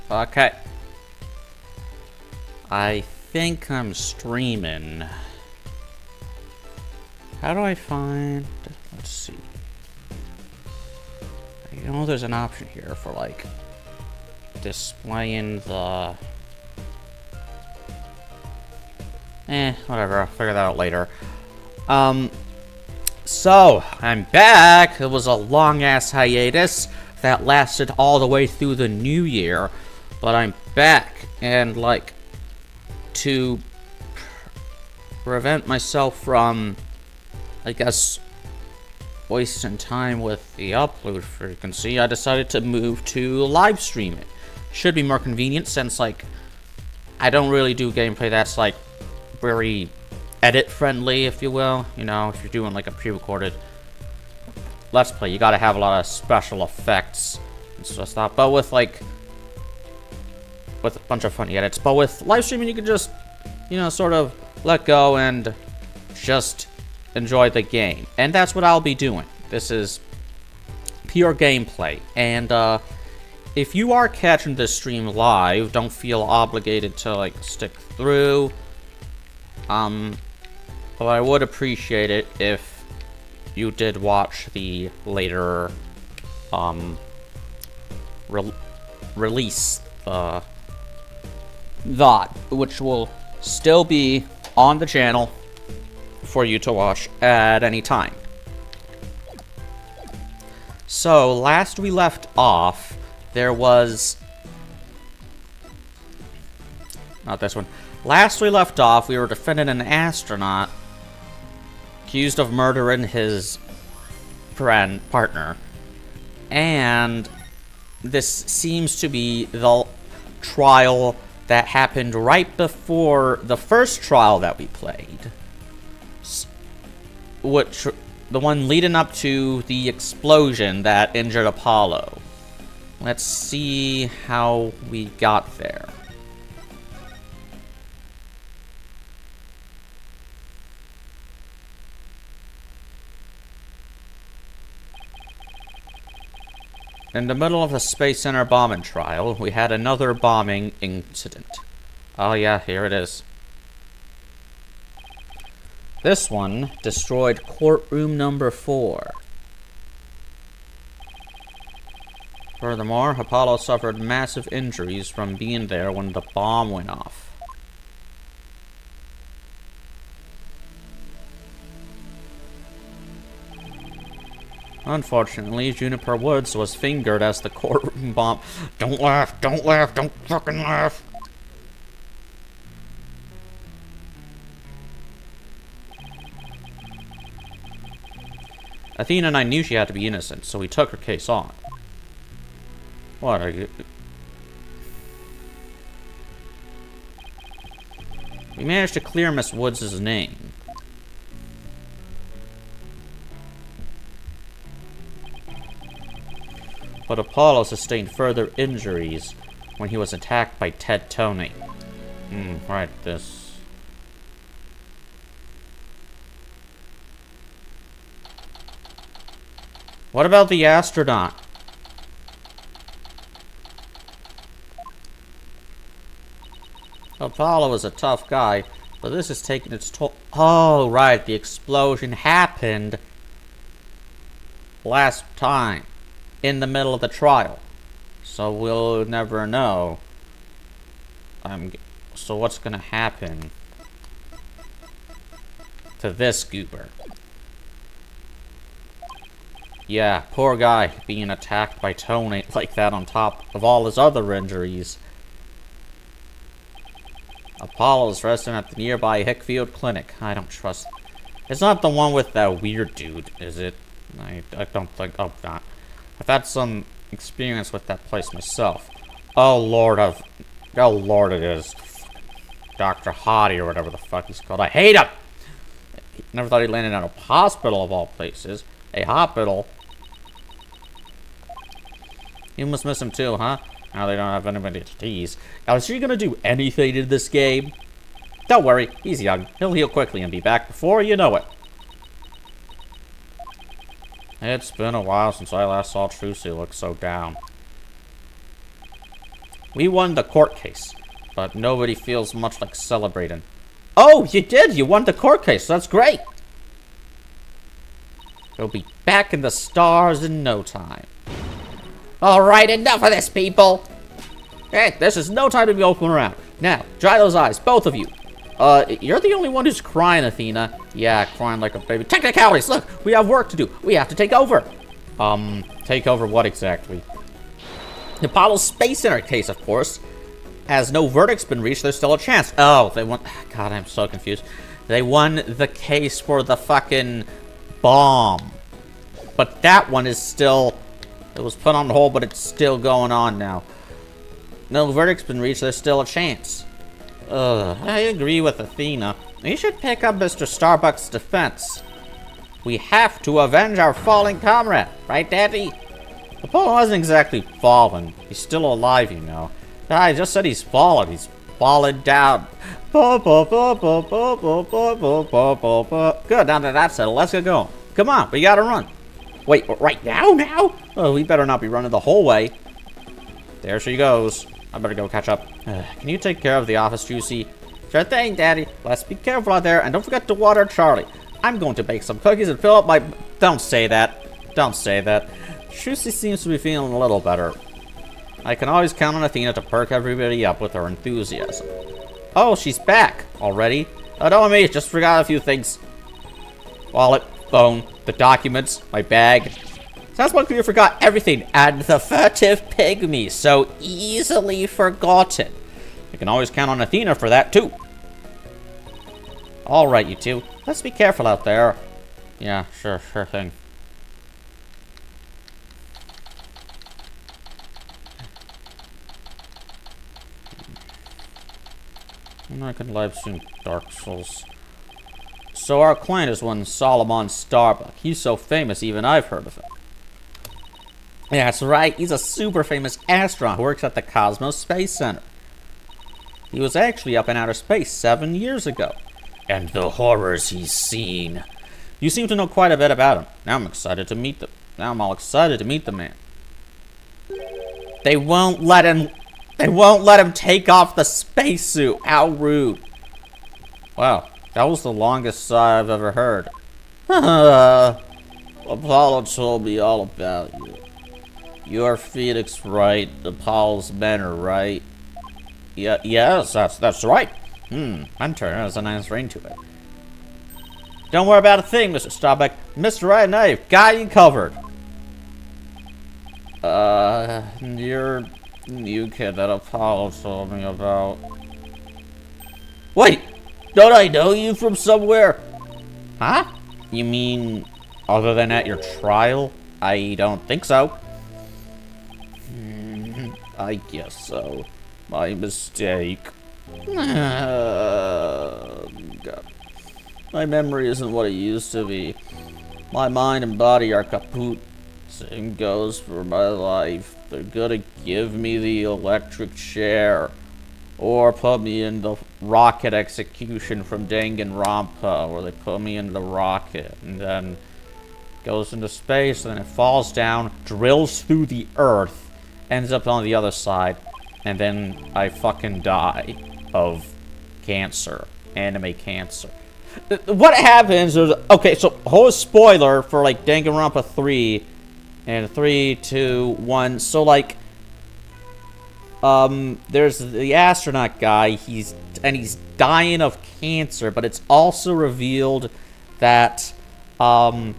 Okay. I think I'm streaming. How do I find... Let's see. You know, there's an option here for, like, displaying the... whatever. I'll figure that out later. So, I'm back. It was a long-ass hiatus that lasted all the way through the new year. But I'm back, and, like, to prevent myself from, I guess, wasting time with the upload frequency, I decided to move to live streaming. Should be more convenient since, like, I don't really do gameplay that's, like, very edit-friendly, if you will. You know, if you're doing, like, a pre-recorded Let's Play, you gotta have a lot of special effects and stuff. But with, like, with a bunch of funny edits. But with live streaming, you can just, you know, sort of let go and just enjoy the game. And that's what I'll be doing. This is pure gameplay. And if you are catching this stream live, don't feel obligated to, like, stick through. But I would appreciate it if you did watch the later release VOD, which will still be on the channel for you to watch at any time. So, last we left off, there was... Not this one. Last we left off, we were defending an astronaut accused of murdering his partner. And this seems to be the trial that happened right before the first trial that we played. Which, the one leading up to the explosion that injured Apollo. Let's see how we got there. In the middle of the Space Center bombing trial, we had another bombing incident. Oh yeah, here it is. This one destroyed courtroom number 4. Furthermore, Apollo suffered massive injuries from being there when the bomb went off. Unfortunately, Juniper Woods was fingered as the courtroom bomb. Don't laugh, don't fucking laugh. Athena and I knew she had to be innocent, so we took her case on. What are you... We managed to clear Miss Woods' name. But Apollo sustained further injuries when he was attacked by Ted Tony. Right, this... What about the astronaut? Apollo is a tough guy, but this is taking its toll. Oh, right, the explosion happened last time, in the middle of the trial. So we'll never know. So what's gonna happen to this goober? Yeah, poor guy being attacked by Tony like that on top of all his other injuries. Apollo's resting at the nearby Hickfield Clinic. I don't trust... It's not the one with that weird dude, is it? I don't think... Oh, not. I've had some experience with that place myself. Oh lord, it is. Dr. Hottie or whatever the fuck he's called. I hate him! Never thought he landed at a hospital of all places. A hospital? You must miss him too, huh? Now they don't have anybody to tease. Now, is he gonna do anything in this game? Don't worry, he's young. He'll heal quickly and be back before you know it. It's been a while since I last saw Trucy look so down. We won the court case, but nobody feels much like celebrating. Oh, you did! You won the court case. That's great! We'll be back in the stars in no time. Alright, enough of this, people! Hey, this is no time to be open around. Now, dry those eyes, both of you. You're the only one who's crying, Athena. Yeah, crying like a baby. Technicalities, look! We have work to do. We have to take over. Take over what exactly? The Apollo Space Center case, of course. As no verdict's been reached, there's still a chance. Oh, they won. God, I'm so confused. They won the case for the fucking bomb. But that one is still... It was put on hold, but it's still going on now. No verdict's been reached, there's still a chance. I agree with Athena. We should pick up Mr. Starbuck's defense. We have to avenge our fallen comrade, right, Daddy? Apollo wasn't exactly fallen. He's still alive, you know. I just said he's fallen. He's fallen down. Good, now that that's settled, let's get going. Come on, we gotta run. Wait, right now? Oh, we better not be running the whole way. There she goes. I better go catch up. Can you take care of the office, Juicy? Sure thing, Daddy. Let's be careful out there, and don't forget to water Charlie. I'm going to bake some cookies and fill up my... Don't say that. Don't say that. Juicy seems to be feeling a little better. I can always count on Athena to perk everybody up with her enthusiasm. Oh, she's back already. Oh, don't worry, just forgot a few things. Wallet, phone, the documents, my bag. Sounds like you forgot everything, and the furtive pygmy, so easily forgotten. You can always count on Athena for that, too. Alright, you two. Let's be careful out there. Yeah, sure thing. I can live stream Dark Souls. So our client is one Solomon Starbuck. He's so famous, even I've heard of him. Yeah, that's right. He's a super famous astronaut who works at the Cosmos Space Center. He was actually up in outer space 7 years ago. And the horrors he's seen. You seem to know quite a bit about him. Now I'm excited to meet them. Now I'm all excited to meet the man. They won't let him take off the spacesuit. How rude. Wow, that was the longest sigh I've ever heard. Apollo told me all about you. You're Phoenix, right? Apollo's mentor, right? Yeah, yes, that's right. Mentor has a nice ring to it. Don't worry about a thing, Mr. Starbuck. Mr. Right and I've got you covered. You're new kid that Apollo told me about. Wait, don't I know you from somewhere? Huh? You mean other than at your trial? I don't think so. I guess so. My mistake. God. My memory isn't what it used to be. My mind and body are kaput. Same goes for my life. They're gonna give me the electric chair. Or put me in the rocket execution from Danganronpa, where they put me in the rocket and then goes into space and then it falls down, drills through the earth, ends up on the other side, and then I fucking die of cancer. Anime cancer. What happens is, okay, so whole spoiler for like Danganronpa 3 and 3, 2, 1. So like there's the astronaut guy, he's dying of cancer, but it's also revealed that yeah,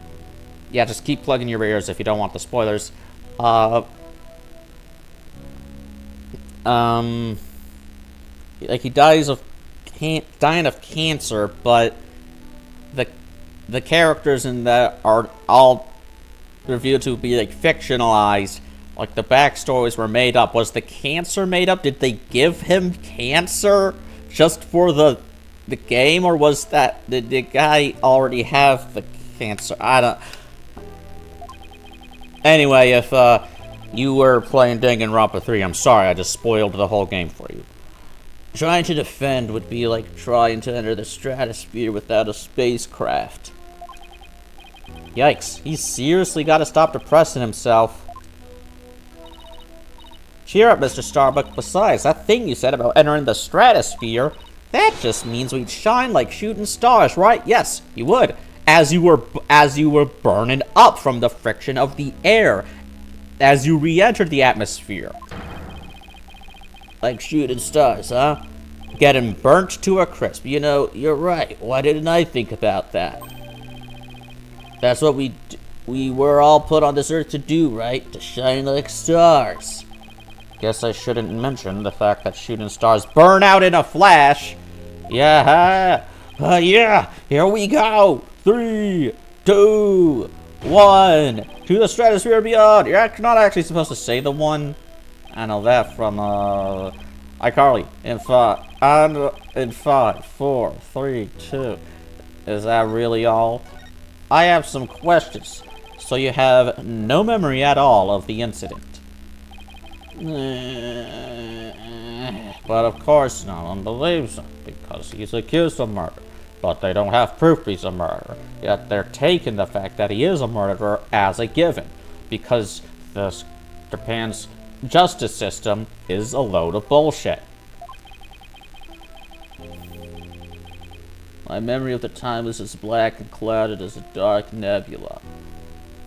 just keep plugging your ears if you don't want the spoilers. Like he dies of dying of cancer, but the characters in that are all revealed to be like fictionalized. Like the backstories were made up. Was the cancer made up? Did they give him cancer just for the game, or was that did the guy already have the cancer? I don't. Anyway, if you were playing Danganronpa 3, I'm sorry, I just spoiled the whole game for you. Trying to defend would be like trying to enter the stratosphere without a spacecraft. Yikes, he's seriously got to stop depressing himself. Cheer up, Mr. Starbuck. Besides, that thing you said about entering the stratosphere, that just means we'd shine like shooting stars, right? Yes, you would. As you were burning up from the friction of the air as you re-entered the atmosphere. Like shooting stars, huh? Getting burnt to a crisp. You know, you're right. Why didn't I think about that? That's what we were all put on this earth to do, right? To shine like stars. Guess I shouldn't mention the fact that shooting stars burn out in a flash. Yeah, yeah, here we go. 3, 2, 1. To the stratosphere and beyond. You're not actually supposed to say the one. I know that from iCarly. In 5, 4, 3, 2. Is that really all? I have some questions. So you have no memory at all of the incident? But of course no one believes him, because he's accused of murder. But they don't have proof he's a murderer. Yet they're taking the fact that he is a murderer as a given, because Japan's justice system is a load of bullshit. My memory of the time is as black and clouded as a dark nebula.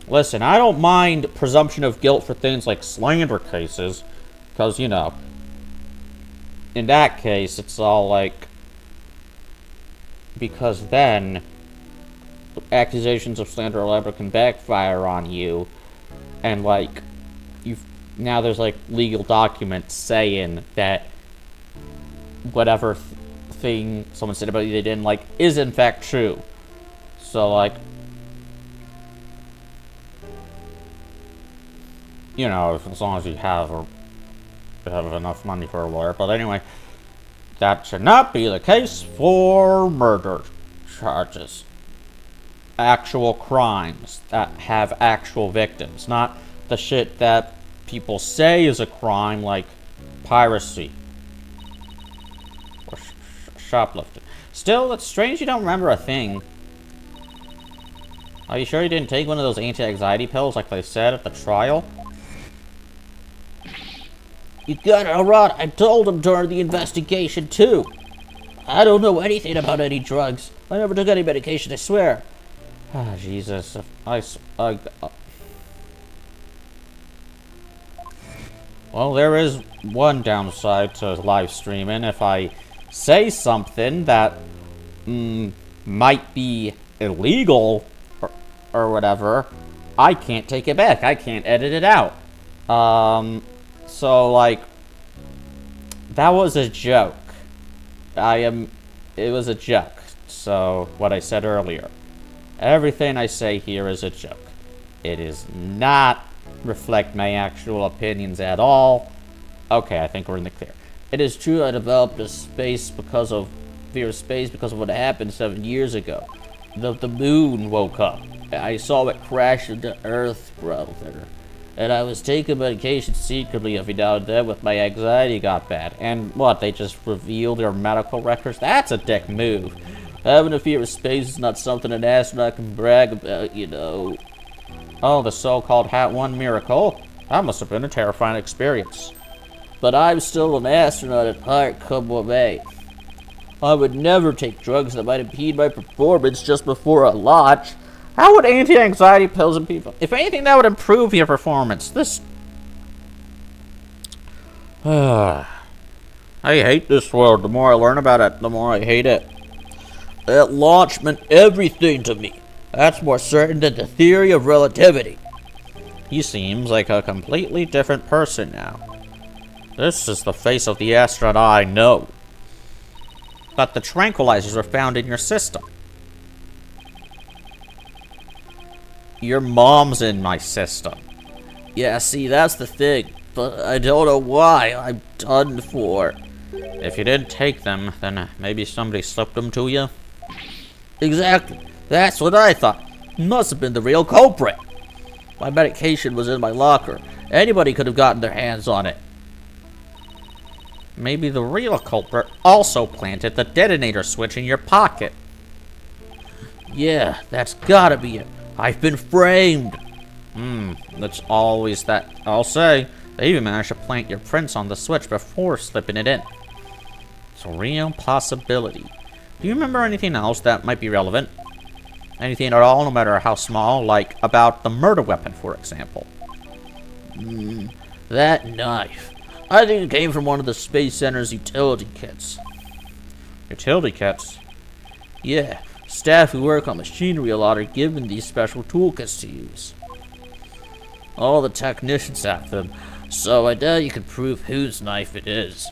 Listen, I don't mind presumption of guilt for things like slander cases, because, you know, in that case, it's all like, because then accusations of slander or libel can backfire on you, and like, now there's like legal documents saying that whatever thing someone said about you they didn't like is in fact true. So like, you know, as long as you have enough money for a lawyer. But anyway, that should not be the case for murder charges. Actual crimes that have actual victims, not the shit that people say is a crime, like piracy or shoplifting. Still, it's strange you don't remember a thing. Are you sure you didn't take one of those anti-anxiety pills like they said at the trial? You got it, alright. I told him during the investigation, too. I don't know anything about any drugs. I never took any medication, I swear. Ah, Jesus. Well, there is one downside to live streaming. If I say something that might be illegal or whatever, I can't take it back. I can't edit it out. So, like, that was a joke. It was a joke. So, what I said earlier. Everything I say here is a joke. It is not reflect my actual opinions at all. Okay, I think we're in the clear. It is true I developed a fear of space because of what happened 7 years ago. The moon woke up. I saw it crash into Earth, brother. And I was taking medication secretly every now and then when my anxiety got bad. And what, they just revealed their medical records? That's a dick move. Having a fear of space is not something an astronaut can brag about, you know. Oh, the so-called Hat 1 miracle? That must have been a terrifying experience. But I'm still an astronaut at heart, come what may. I would never take drugs that might impede my performance just before a launch. How would anti-anxiety pills and people... If anything, that would improve your performance. This... I hate this world. The more I learn about it, the more I hate it. That launch meant everything to me. That's more certain than the theory of relativity. He seems like a completely different person now. This is the face of the astronaut I know. But the tranquilizers were found in your system. Your mom's in my system. Yeah, see, that's the thing. But I don't know why. I'm done for. If you didn't take them, then maybe somebody slipped them to you? Exactly. That's what I thought. Must have been the real culprit. My medication was in my locker. Anybody could have gotten their hands on it. Maybe the real culprit also planted the detonator switch in your pocket. Yeah, that's gotta be it. I've been framed. That's always that. I'll say, They even managed to plant your prints on the switch before slipping it in. It's a real possibility. Do you remember anything else that might be relevant? Anything at all, no matter how small, like about the murder weapon, for example? That knife. I think it came from one of the Space Center's utility kits. Utility kits? Yeah, staff who work on machinery a lot are given these special toolkits to use. All the technicians have them, so I doubt you can prove whose knife it is.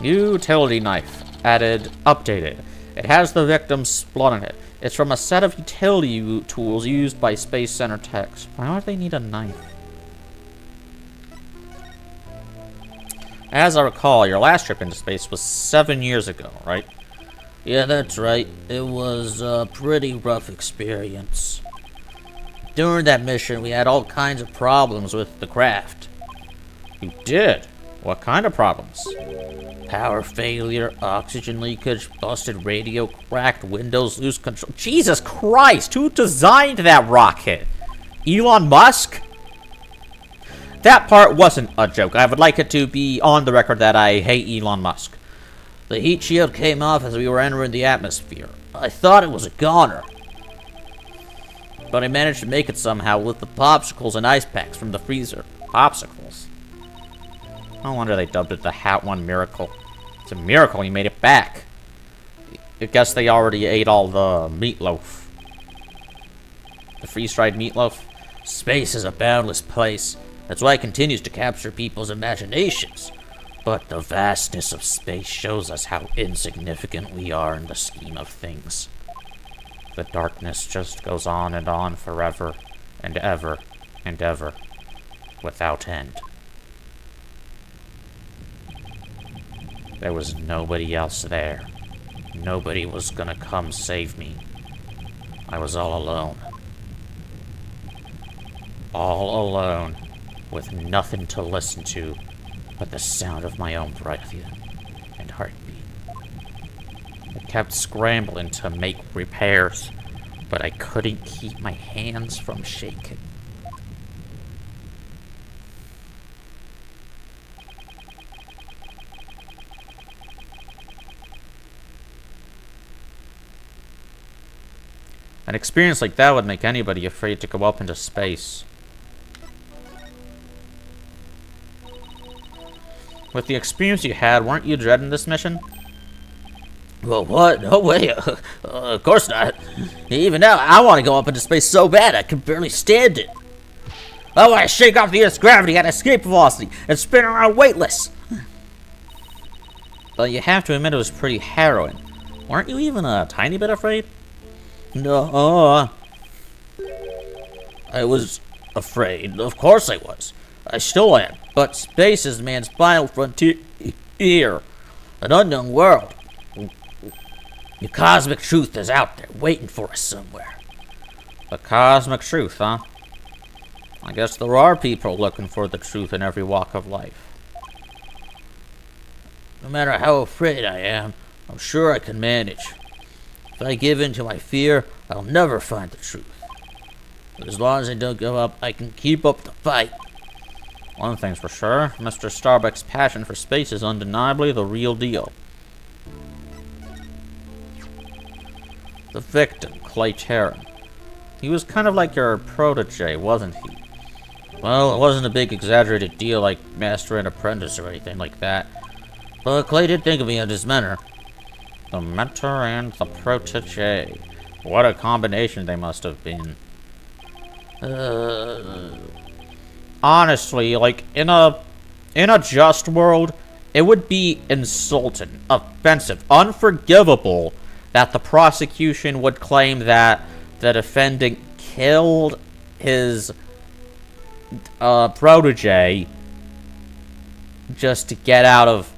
Utility knife. Added. Updated. It has the victim's blood on it. It's from a set of utility tools used by Space Center techs. Why would they need a knife? As I recall, your last trip into space was 7 years ago, right? Yeah, that's right. It was a pretty rough experience. During that mission, we had all kinds of problems with the craft. You did? What kind of problems? Power failure, oxygen leakage, busted radio, cracked windows, loose control. Jesus Christ, who designed that rocket? Elon Musk? That part wasn't a joke. I would like it to be on the record that I hate Elon Musk. The heat shield came off as we were entering the atmosphere. I thought it was a goner, but I managed to make it somehow with the popsicles and ice packs from the freezer. Popsicles? No wonder they dubbed it the Hat One Miracle. It's a miracle you made it back. I guess they already ate all the meatloaf. The freeze-dried meatloaf? Space is a boundless place. That's why it continues to capture people's imaginations. But the vastness of space shows us how insignificant we are in the scheme of things. The darkness just goes on forever and ever and ever, without end. There was nobody else there. Nobody was gonna come save me. I was all alone. All alone, with nothing to listen to but the sound of my own breathing and heartbeat. I kept scrambling to make repairs, but I couldn't keep my hands from shaking. An experience like that would make anybody afraid to go up into space. With the experience you had, weren't you dreading this mission? Well, what? No way. Of course not. Even now, I want to go up into space so bad I can barely stand it. I want to shake off the Earth's gravity at escape velocity and spin around weightless. But you have to admit it was pretty harrowing. Weren't you even a tiny bit afraid? No. I was afraid. Of course I was. I still am. But space is man's final frontier. An unknown world. The cosmic truth is out there, waiting for us somewhere. The cosmic truth, huh? I guess there are people looking for the truth in every walk of life. No matter how afraid I am, I'm sure I can manage. If I give in to my fear, I'll never find the truth. But as long as I don't give up, I can keep up the fight. One thing's for sure, Mr. Starbuck's passion for space is undeniably the real deal. The victim, Clay Terran. He was kind of like your protege, wasn't he? Well, it wasn't a big exaggerated deal like master and apprentice or anything like that. But Clay did think of me in this manner. The mentor and the protege. What a combination they must have been. Honestly, like, in a just world, it would be insulting, offensive, unforgivable that the prosecution would claim that the defendant killed his protege just to get out of,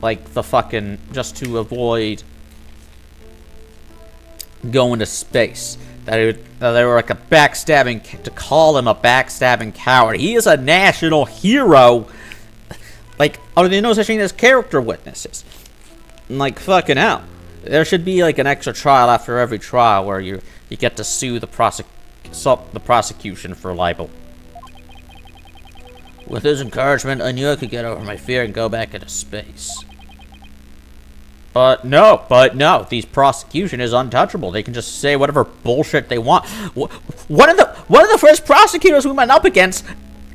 like, the fucking, just to avoid going to space. That they were like a backstabbing, to call him a backstabbing coward. He is a national hero. Like, oh, there's no such thing as character witnesses. Like, fucking hell. There should be like an extra trial after every trial where you get to sue the prosecution for libel. With his encouragement, I knew I could get over my fear and go back into space. But no, these prosecution is untouchable. They can just say whatever bullshit they want. One of the first prosecutors we went up against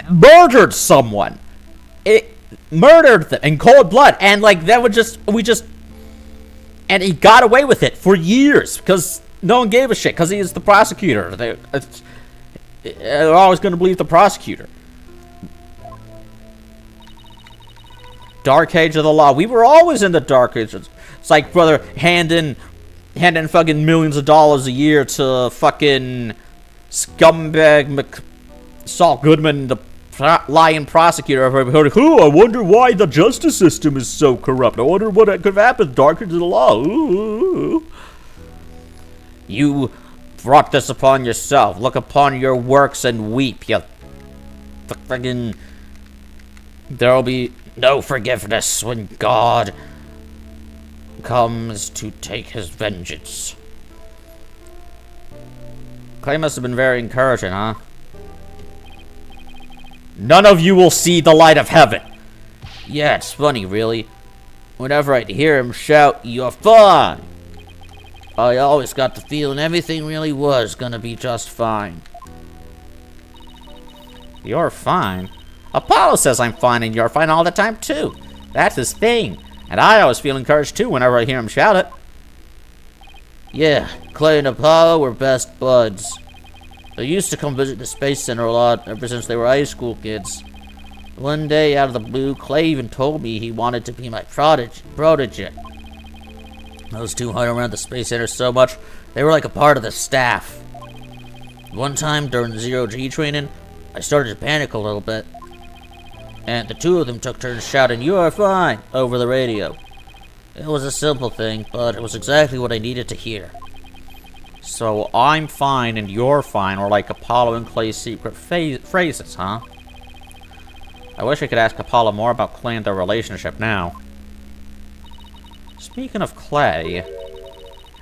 murdered someone. It murdered them in cold blood, and like that would and he got away with it for years because no one gave a shit because he is the prosecutor. They're always going to believe the prosecutor. Dark age of the law. We were always in the dark ages. It's like, brother, handing fucking millions of dollars a year to fucking scumbag Saul Goodman, the lying prosecutor. Everybody, I wonder why the justice system is so corrupt. I wonder what could have happened. Dark age of the law. Ooh. You brought this upon yourself. Look upon your works and weep. You fucking. There'll be no forgiveness when God comes to take his vengeance. Clay must have been very encouraging, huh? None of you will see the light of heaven. Yeah, it's funny, really. Whenever I'd hear him shout, "You're fine," I always got the feeling everything really was gonna be just fine. You're fine? Apollo says I'm fine and you're fine all the time, too. That's his thing. And I always feel encouraged, too, whenever I hear him shout it. Yeah, Clay and Apollo were best buds. They used to come visit the Space Center a lot ever since they were high school kids. One day, out of the blue, Clay even told me he wanted to be my protege. Those two hung around the Space Center so much, they were like a part of the staff. One time, during zero-G training, I started to panic a little bit. And the two of them took turns shouting, "You're fine," over the radio. It was a simple thing, but it was exactly what I needed to hear. So I'm fine and you're fine are like Apollo and Clay's secret phrases, huh? I wish I could ask Apollo more about Clay and their relationship now. Speaking of Clay,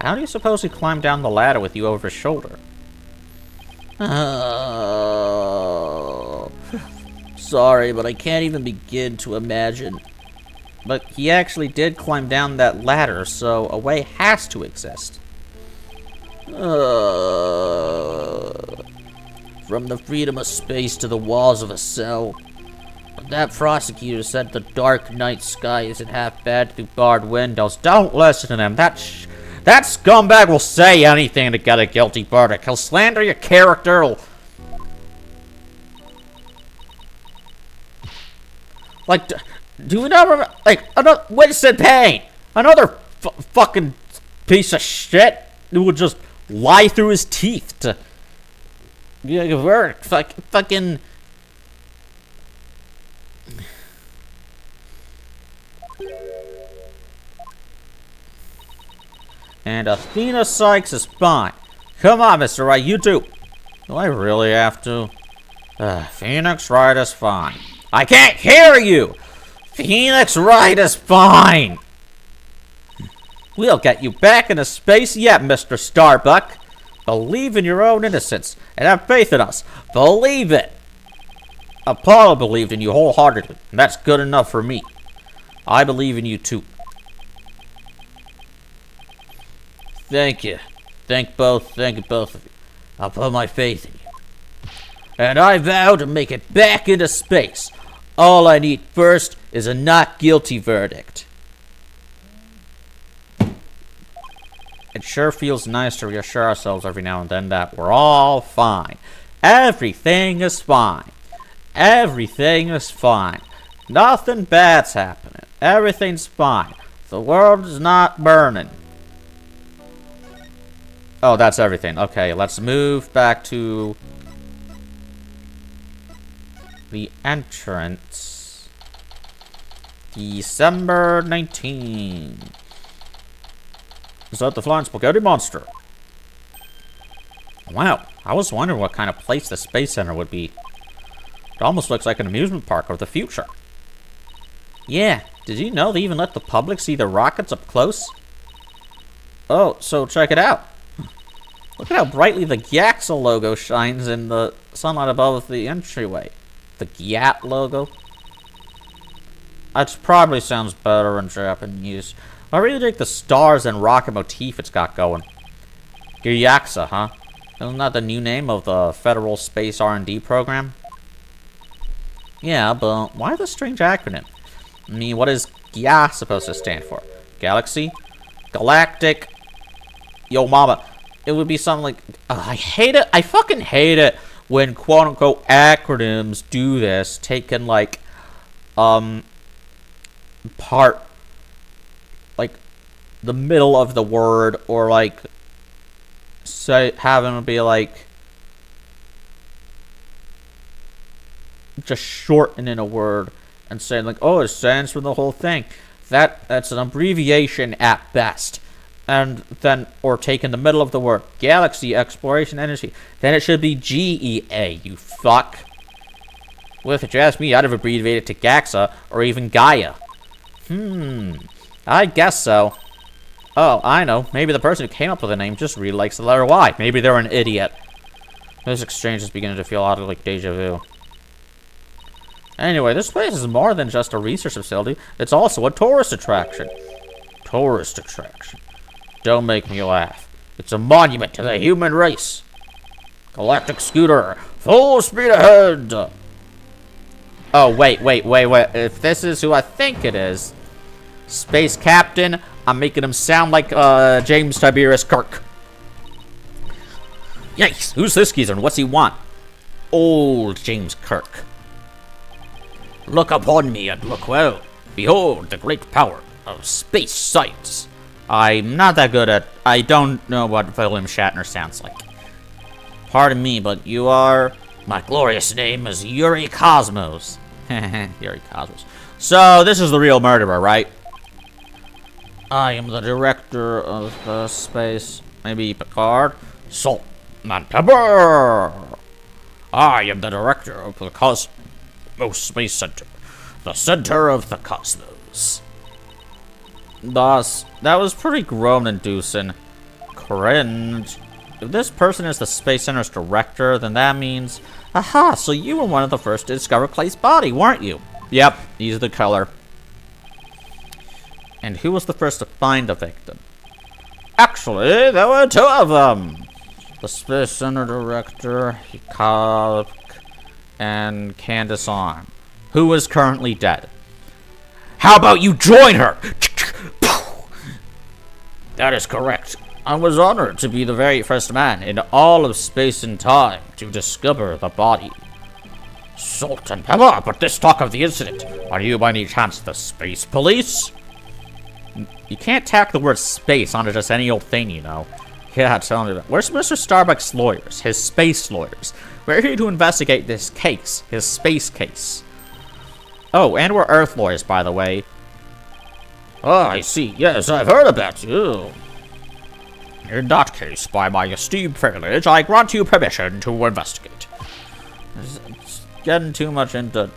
how do you suppose he climbed down the ladder with you over his shoulder? Sorry, but I can't even begin to imagine. But he actually did climb down that ladder, so a way has to exist. From the freedom of space to the walls of a cell. But that prosecutor said the dark night sky isn't half bad through barred windows. Don't listen to him. That scumbag will say anything to get a guilty verdict. He'll slander your character. Like, do you never, like, another Winston Payne, another fucking piece of shit who would just lie through his teeth to get a verdict. Fucking. And Athena Sykes is fine. Come on, Mr. Wright, you do. Do I really have to? Phoenix Wright is fine. I can't hear you! Phoenix Wright is fine! We'll get you back into space yet, Mr. Starbuck. Believe in your own innocence and have faith in us. Believe it! Apollo believed in you wholeheartedly, and that's good enough for me. I believe in you too. Thank you. Thank you both of you. I'll put my faith in you. And I vow to make it back into space. All I need first is a not guilty verdict. It sure feels nice to reassure ourselves every now and then that we're all fine. Everything is fine. Everything is fine. Nothing bad's happening. Everything's fine. The world is not burning. Oh, that's everything. Okay, let's move back to the entrance. December 19. Is that the flying spaghetti monster? Wow, I was wondering what kind of place the Space Center would be. It almost looks like an amusement park of the future. Yeah, did you know they even let the public see the rockets up close? Oh, so check it out. Look at how brightly the Yaxa logo shines in the sunlight above the entryway. The Gyat logo? That probably sounds better in Japanese. I really like the stars and rocket motif it's got going. Gyaksa, huh? Isn't that the new name of the Federal Space R&D program? Yeah, but why the strange acronym? I mean, what is GYA supposed to stand for? Galaxy? Galactic? Yo mama. It would be something like... I hate it. I fucking hate it when quote-unquote acronyms do this. Taking, like, part... like, the middle of the word, or, like... say, having it be, like... just shortening a word and saying, like, oh, it stands for the whole thing. That's an abbreviation at best. And then, or taking the middle of the word, Galaxy Exploration Energy, then it should be GEA, you fuck. Well, if you ask me, I'd have abbreviated to GAXA, or even Gaia. I guess so. Oh, I know, maybe the person who came up with the name just really likes the letter Y. Maybe they're an idiot. This exchange is beginning to feel oddly like deja vu. Anyway, this place is more than just a research facility, it's also a tourist attraction. Tourist attraction. Don't make me laugh. It's a monument to the human race. Galactic scooter, full speed ahead. Oh, wait. If this is who I think it is, Space Captain, I'm making him sound like James Tiberius Kirk. Yikes, who's this geezer and what's he want? Old James Kirk. Look upon me and look well. Behold the great power of space science. I'm not that good at... I don't know what William Shatner sounds like. Pardon me, but you are... My glorious name is Yuri Cosmos. Yuri Cosmos. So, this is the real murderer, right? I am the director of the space... Maybe Picard? Salt and pepper! I am the director of the Cosmos Space Center. The center of the cosmos. Boss, that was pretty groan-inducing. Cringe. If this person is the Space Center's director, then that means... Aha, so you were one of the first to discover Clay's body, weren't you? Yep, he's the killer. And who was the first to find the victim? Actually, there were two of them. The Space Center director, Hikak, and Candace On, who is currently dead. How about you join her? That is correct. I was honored to be the very first man in all of space and time to discover the body. Salt and pepper, but let's talk of the incident. Are you by any chance the space police? You can't tack the word space onto just any old thing, you know. Yeah, tell me that. Where's Mr. Starbuck's lawyers? His space lawyers. We're here to investigate this case. His space case. Oh, and we're Earth lawyers, by the way. Oh, I see. Yes, I've heard about you. In that case, by my esteemed privilege, I grant you permission to investigate. It's getting too much into...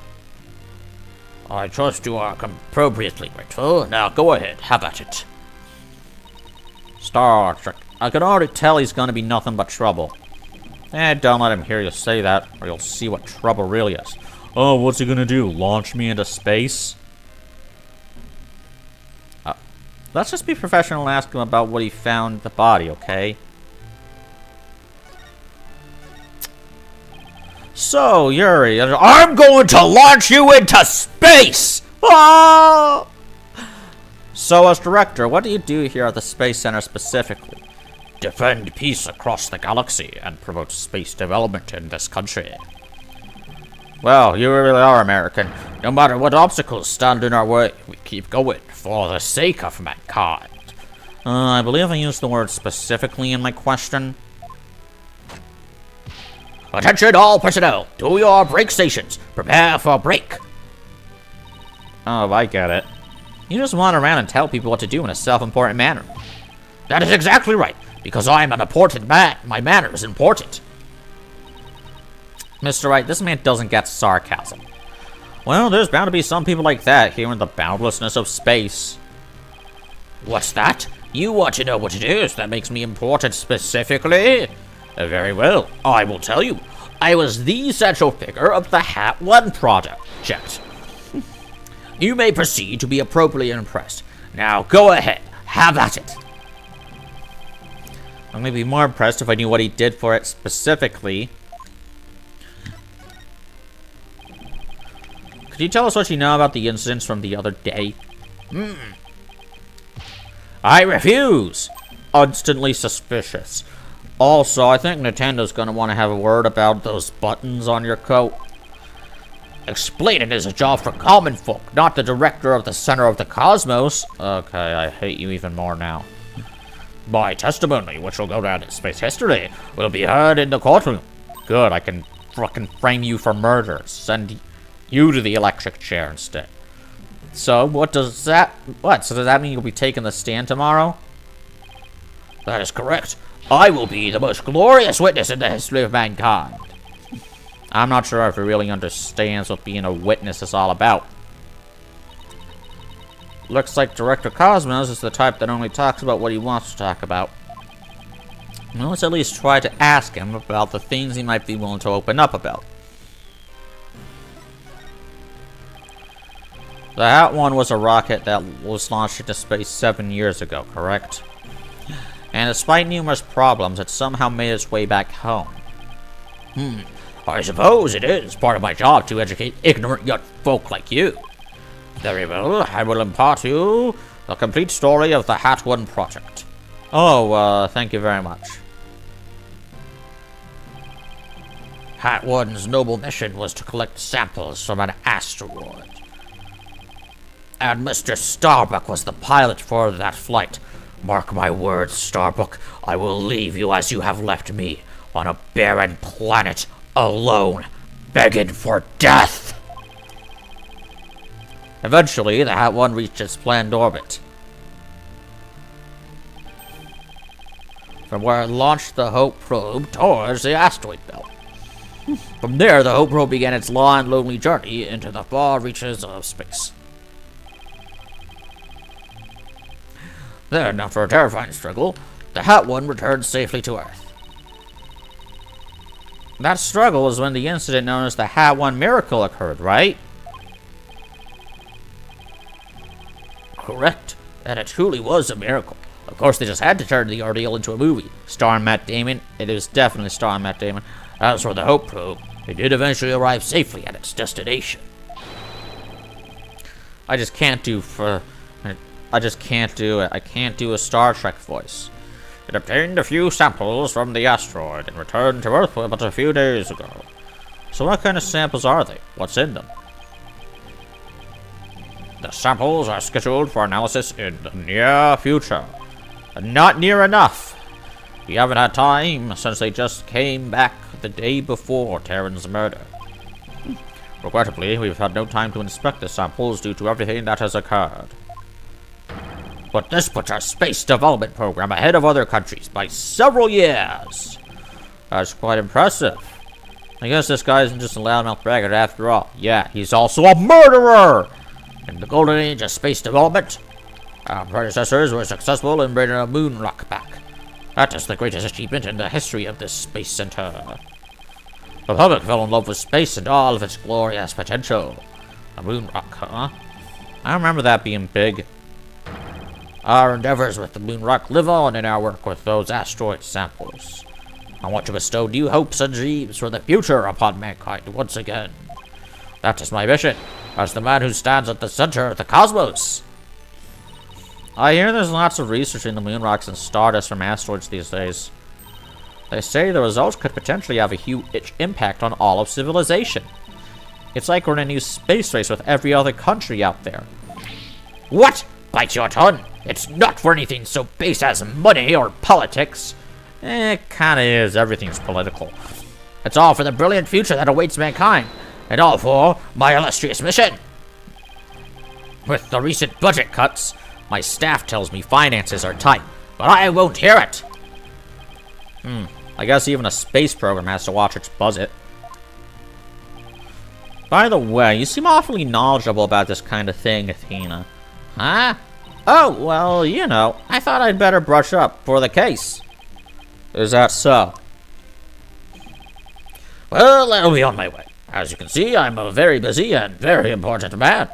I trust you are appropriately grateful. Now go ahead, have at it. Star Trek. I can already tell he's gonna be nothing but trouble. Don't let him hear you say that, or you'll see what trouble really is. Oh, what's he gonna do? Launch me into space? Let's just be professional and ask him about what he found the body, okay? So, Yuri, I'm going to launch you into space! Ah! So, as director, what do you do here at the Space Center specifically? Defend peace across the galaxy and promote space development in this country. Well, you really are American. No matter what obstacles stand in our way, we keep going for the sake of mankind. I believe I used the word specifically in my question. Attention all personnel, to your break stations. Prepare for break. Oh, I get it. You just wander around and tell people what to do in a self-important manner. That is exactly right, because I'm an important man. My manner is important. Mr. Wright, this man doesn't get sarcasm. Well, there's bound to be some people like that here in the boundlessness of space. What's that? You want to know what it is that makes me important specifically? Very well, I will tell you. I was the central figure of the Hat 1 project. You may proceed to be appropriately impressed. Now go ahead, have at it. I'm gonna be more impressed if I knew what he did for it specifically. Could you tell us what you know about the incidents from the other day? I refuse. Instantly suspicious. Also, I think Nintendo's gonna want to have a word about those buttons on your coat. Explaining is a job for common folk, not the director of the Center of the Cosmos. Okay, I hate you even more now. My testimony, which will go down in space history, will be heard in the courtroom. Good, I can fucking frame you for murder. Send you to the electric chair instead. So, what does that... What? So does that mean you'll be taking the stand tomorrow? That is correct. I will be the most glorious witness in the history of mankind. I'm not sure if he really understands what being a witness is all about. Looks like Director Cosmos is the type that only talks about what he wants to talk about. Well, let's at least try to ask him about the things he might be willing to open up about. The Hat 1 was a rocket that was launched into space 7 years ago, correct? And despite numerous problems, it somehow made its way back home. I suppose it is part of my job to educate ignorant young folk like you. Very well, I will impart to you the complete story of the Hat 1 project. Oh, thank you very much. Hat 1's noble mission was to collect samples from an asteroid. And Mr. Starbuck was the pilot for that flight. Mark my words, Starbuck, I will leave you as you have left me, on a barren planet, alone, begging for death. Eventually, the Hat 1 reached its planned orbit, from where it launched the Hope probe towards the asteroid belt. From there, the Hope probe began its long, lonely journey into the far reaches of space. Then, after a terrifying struggle, the Hat 1 returned safely to Earth. That struggle was when the incident known as the Hat 1 miracle occurred, right? Correct, and it truly was a miracle. Of course, they just had to turn the ordeal into a movie. Starring Matt Damon. It is definitely starring Matt Damon. As for the Hope probe, it did eventually arrive safely at its destination. I just can't do it. I can't do a Star Trek voice. It obtained a few samples from the asteroid and returned to Earth about a few days ago. So what kind of samples are they? What's in them? The samples are scheduled for analysis in the near future. Not near enough. We haven't had time since they just came back the day before Terran's murder. Regrettably, we've had no time to inspect the samples due to everything that has occurred. But this puts our space development program ahead of other countries by several years. That's quite impressive. I guess this guy isn't just a loudmouth braggart after all. Yeah, he's also a murderer! In the golden age of space development, our predecessors were successful in bringing a moon rock back. That is the greatest achievement in the history of this space center. The public fell in love with space and all of its glorious potential. A moon rock, huh? I remember that being big. Our endeavors with the moon rock live on in our work with those asteroid samples. I want to bestow new hopes and dreams for the future upon mankind once again. That is my mission, as the man who stands at the center of the cosmos. I hear there's lots of research into moon rocks and stardust from asteroids these days. They say the results could potentially have a huge impact on all of civilization. It's like we're in a new space race with every other country out there. What? Bite your tongue. It's not for anything so base as money or politics. It kinda is. Everything's political. It's all for the brilliant future that awaits mankind, and all for my illustrious mission. With the recent budget cuts, my staff tells me finances are tight, but I won't hear it. I guess even a space program has to watch its budget. By the way, you seem awfully knowledgeable about this kind of thing, Athena. Huh? Oh, well, you know, I thought I'd better brush up for the case. Is that so? Well, I'll be on my way. As you can see, I'm a very busy and very important man.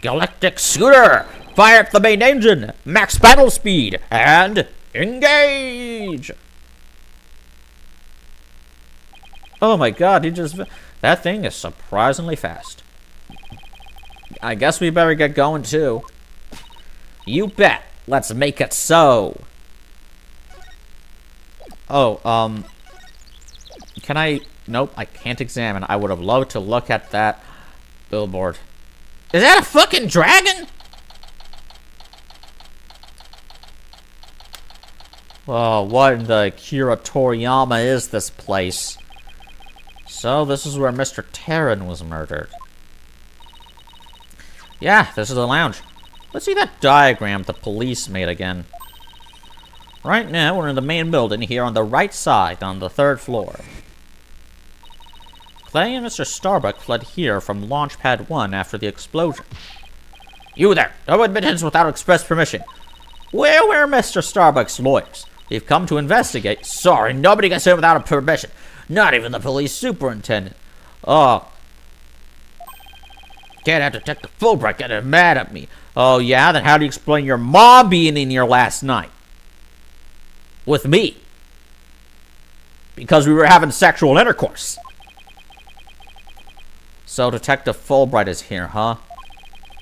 Galactic Scooter! Fire up the main engine! Max battle speed! And engage! Oh my god, that thing is surprisingly fast. I guess we better get going too. You bet. Let's make it so. Oh, can I? Nope, I can't examine. I would have loved to look at that billboard. Is that a fucking dragon? Oh, what in the Akira Toriyama is this place? So, this is where Mr. Terran was murdered. Yeah, this is the lounge. Let's see that diagram the police made again. Right now, we're in the main building here on the right side, on the 3rd floor. Clay and Mr. Starbuck fled here from Launchpad 1 after the explosion. You there! No admittance without express permission. Where were Mr. Starbuck's lawyers? They've come to investigate. Sorry, nobody gets in without a permission. Not even the police superintendent. Oh. Can't have Detective Fulbright getting mad at me. Oh, yeah? Then how do you explain your mom being in here last night? With me. Because we were having sexual intercourse. So Detective Fulbright is here, huh?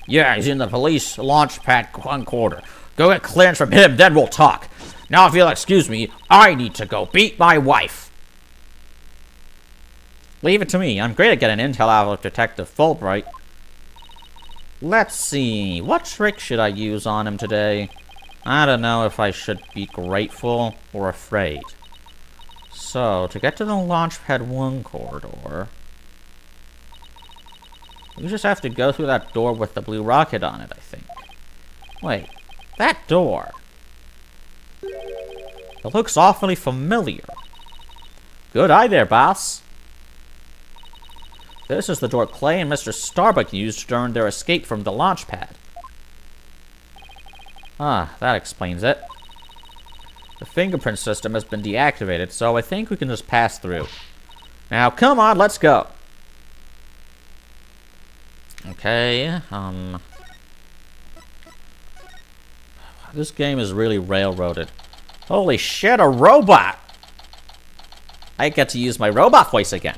Yeah, he's in the police launchpad 1 quarter. Go get clearance from him, then we'll talk. Now, if you'll excuse me, I need to go beat my wife. Leave it to me. I'm great at getting intel out of Detective Fulbright. Let's see. What trick should I use on him today? I don't know if I should be grateful or afraid. So, to get to the Launchpad 1 corridor, we just have to go through that door with the blue rocket on it, I think. Wait, that door. It looks awfully familiar. Good eye there, boss. This is the door Clay and Mr. Starbuck used during their escape from the launch pad. Ah, that explains it. The fingerprint system has been deactivated, so I think we can just pass through. Now, come on, let's go. Okay, this game is really railroaded. Holy shit, a robot! I get to use my robot voice again.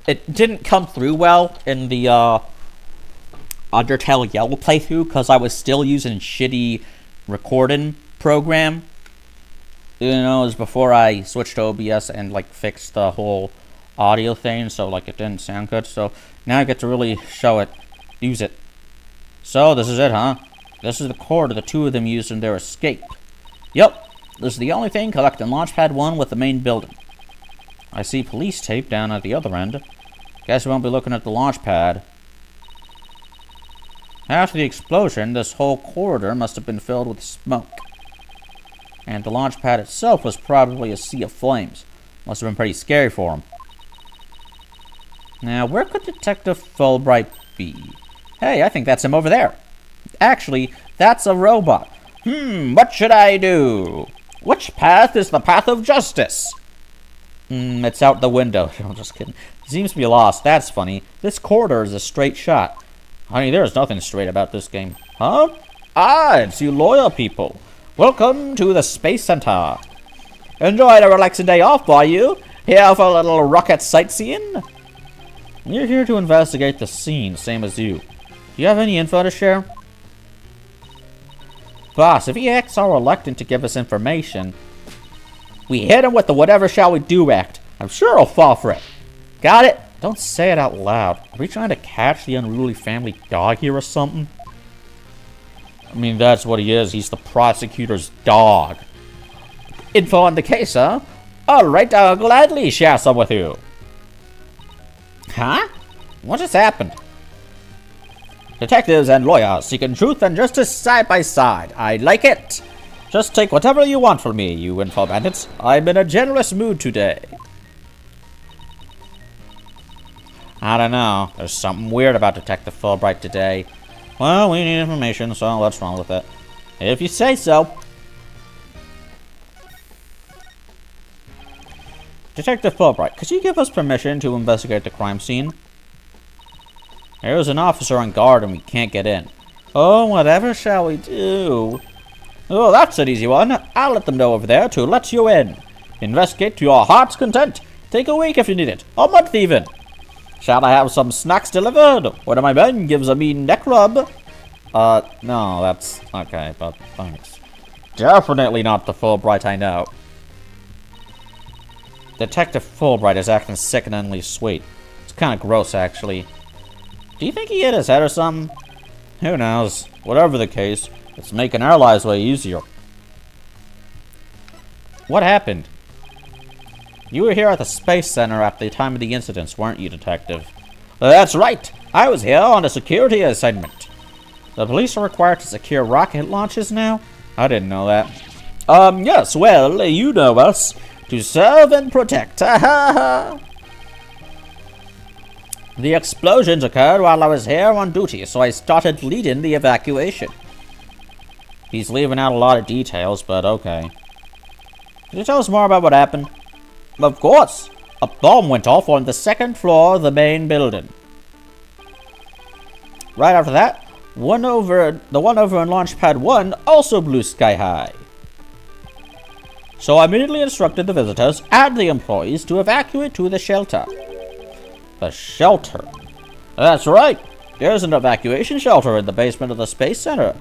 It didn't come through well in the Undertale Yellow playthrough because I was still using shitty recording program. You know, it was before I switched to OBS and like fixed the whole audio thing, so like it didn't sound good. So now I get to really use it. So this is it, huh? This is the corridor the two of them used in their escape. Yep, this is the only thing connecting Launchpad 1 with the main building. I see police tape down at the other end. Guess we won't be looking at the launch pad. After the explosion, this whole corridor must have been filled with smoke. And the launch pad itself was probably a sea of flames. Must have been pretty scary for him. Now, where could Detective Fulbright be? Hey, I think that's him over there. Actually, that's a robot. What should I do? Which path is the path of justice? It's out the window. I'm just kidding. He seems to be lost. That's funny. This corridor is a straight shot. Honey, there's nothing straight about this game. Huh? Ah, it's you loyal people. Welcome to the Space Center. Enjoyed a relaxing day off, are you? Here for a little rocket sightseeing? We're here to investigate the scene, same as you. Do you have any info to share? Boss, if he asks our reluctant to give us information, we hit him with the whatever shall we do act. I'm sure he'll fall for it. Got it? Don't say it out loud. Are we trying to catch the unruly family dog here or something? I mean, that's what he is. He's the prosecutor's dog. Info on the case, huh? Alright, I'll gladly share some with you. Huh? What just happened? Detectives and lawyers seeking truth and justice side by side. I like it. Just take whatever you want from me, you info bandits. I'm in a generous mood today. I don't know. There's something weird about Detective Fulbright today. Well, we need information, so let's run with it. If you say so. Detective Fulbright, could you give us permission to investigate the crime scene? There's an officer on guard and we can't get in. Oh, whatever shall we do? Oh, that's an easy one. I'll let them know over there to let you in. Investigate to your heart's content. Take a week if you need it. A month even. Shall I have some snacks delivered? One of my men gives a mean neck rub. No, that's okay, but thanks. Definitely not the Fulbright I know. Detective Fulbright is acting sickeningly sweet. It's kind of gross, actually. Do you think he hit his head or something? Who knows? Whatever the case, it's making our lives way easier. What happened? You were here at the Space Center at the time of the incidents, weren't you, Detective? That's right! I was here on a security assignment. The police are required to secure rocket launches now? I didn't know that. Yes, well, you know us. To serve and protect. Ha ha ha! The explosions occurred while I was here on duty, so I started leading the evacuation. He's leaving out a lot of details, but okay. Can you tell us more about what happened? Of course. A bomb went off on the second floor of the main building. Right after that, the one over in Launch Pad 1 also blew sky high. So I immediately instructed the visitors and the employees to evacuate to the shelter. The shelter? That's right. There's an evacuation shelter in the basement of the Space Center.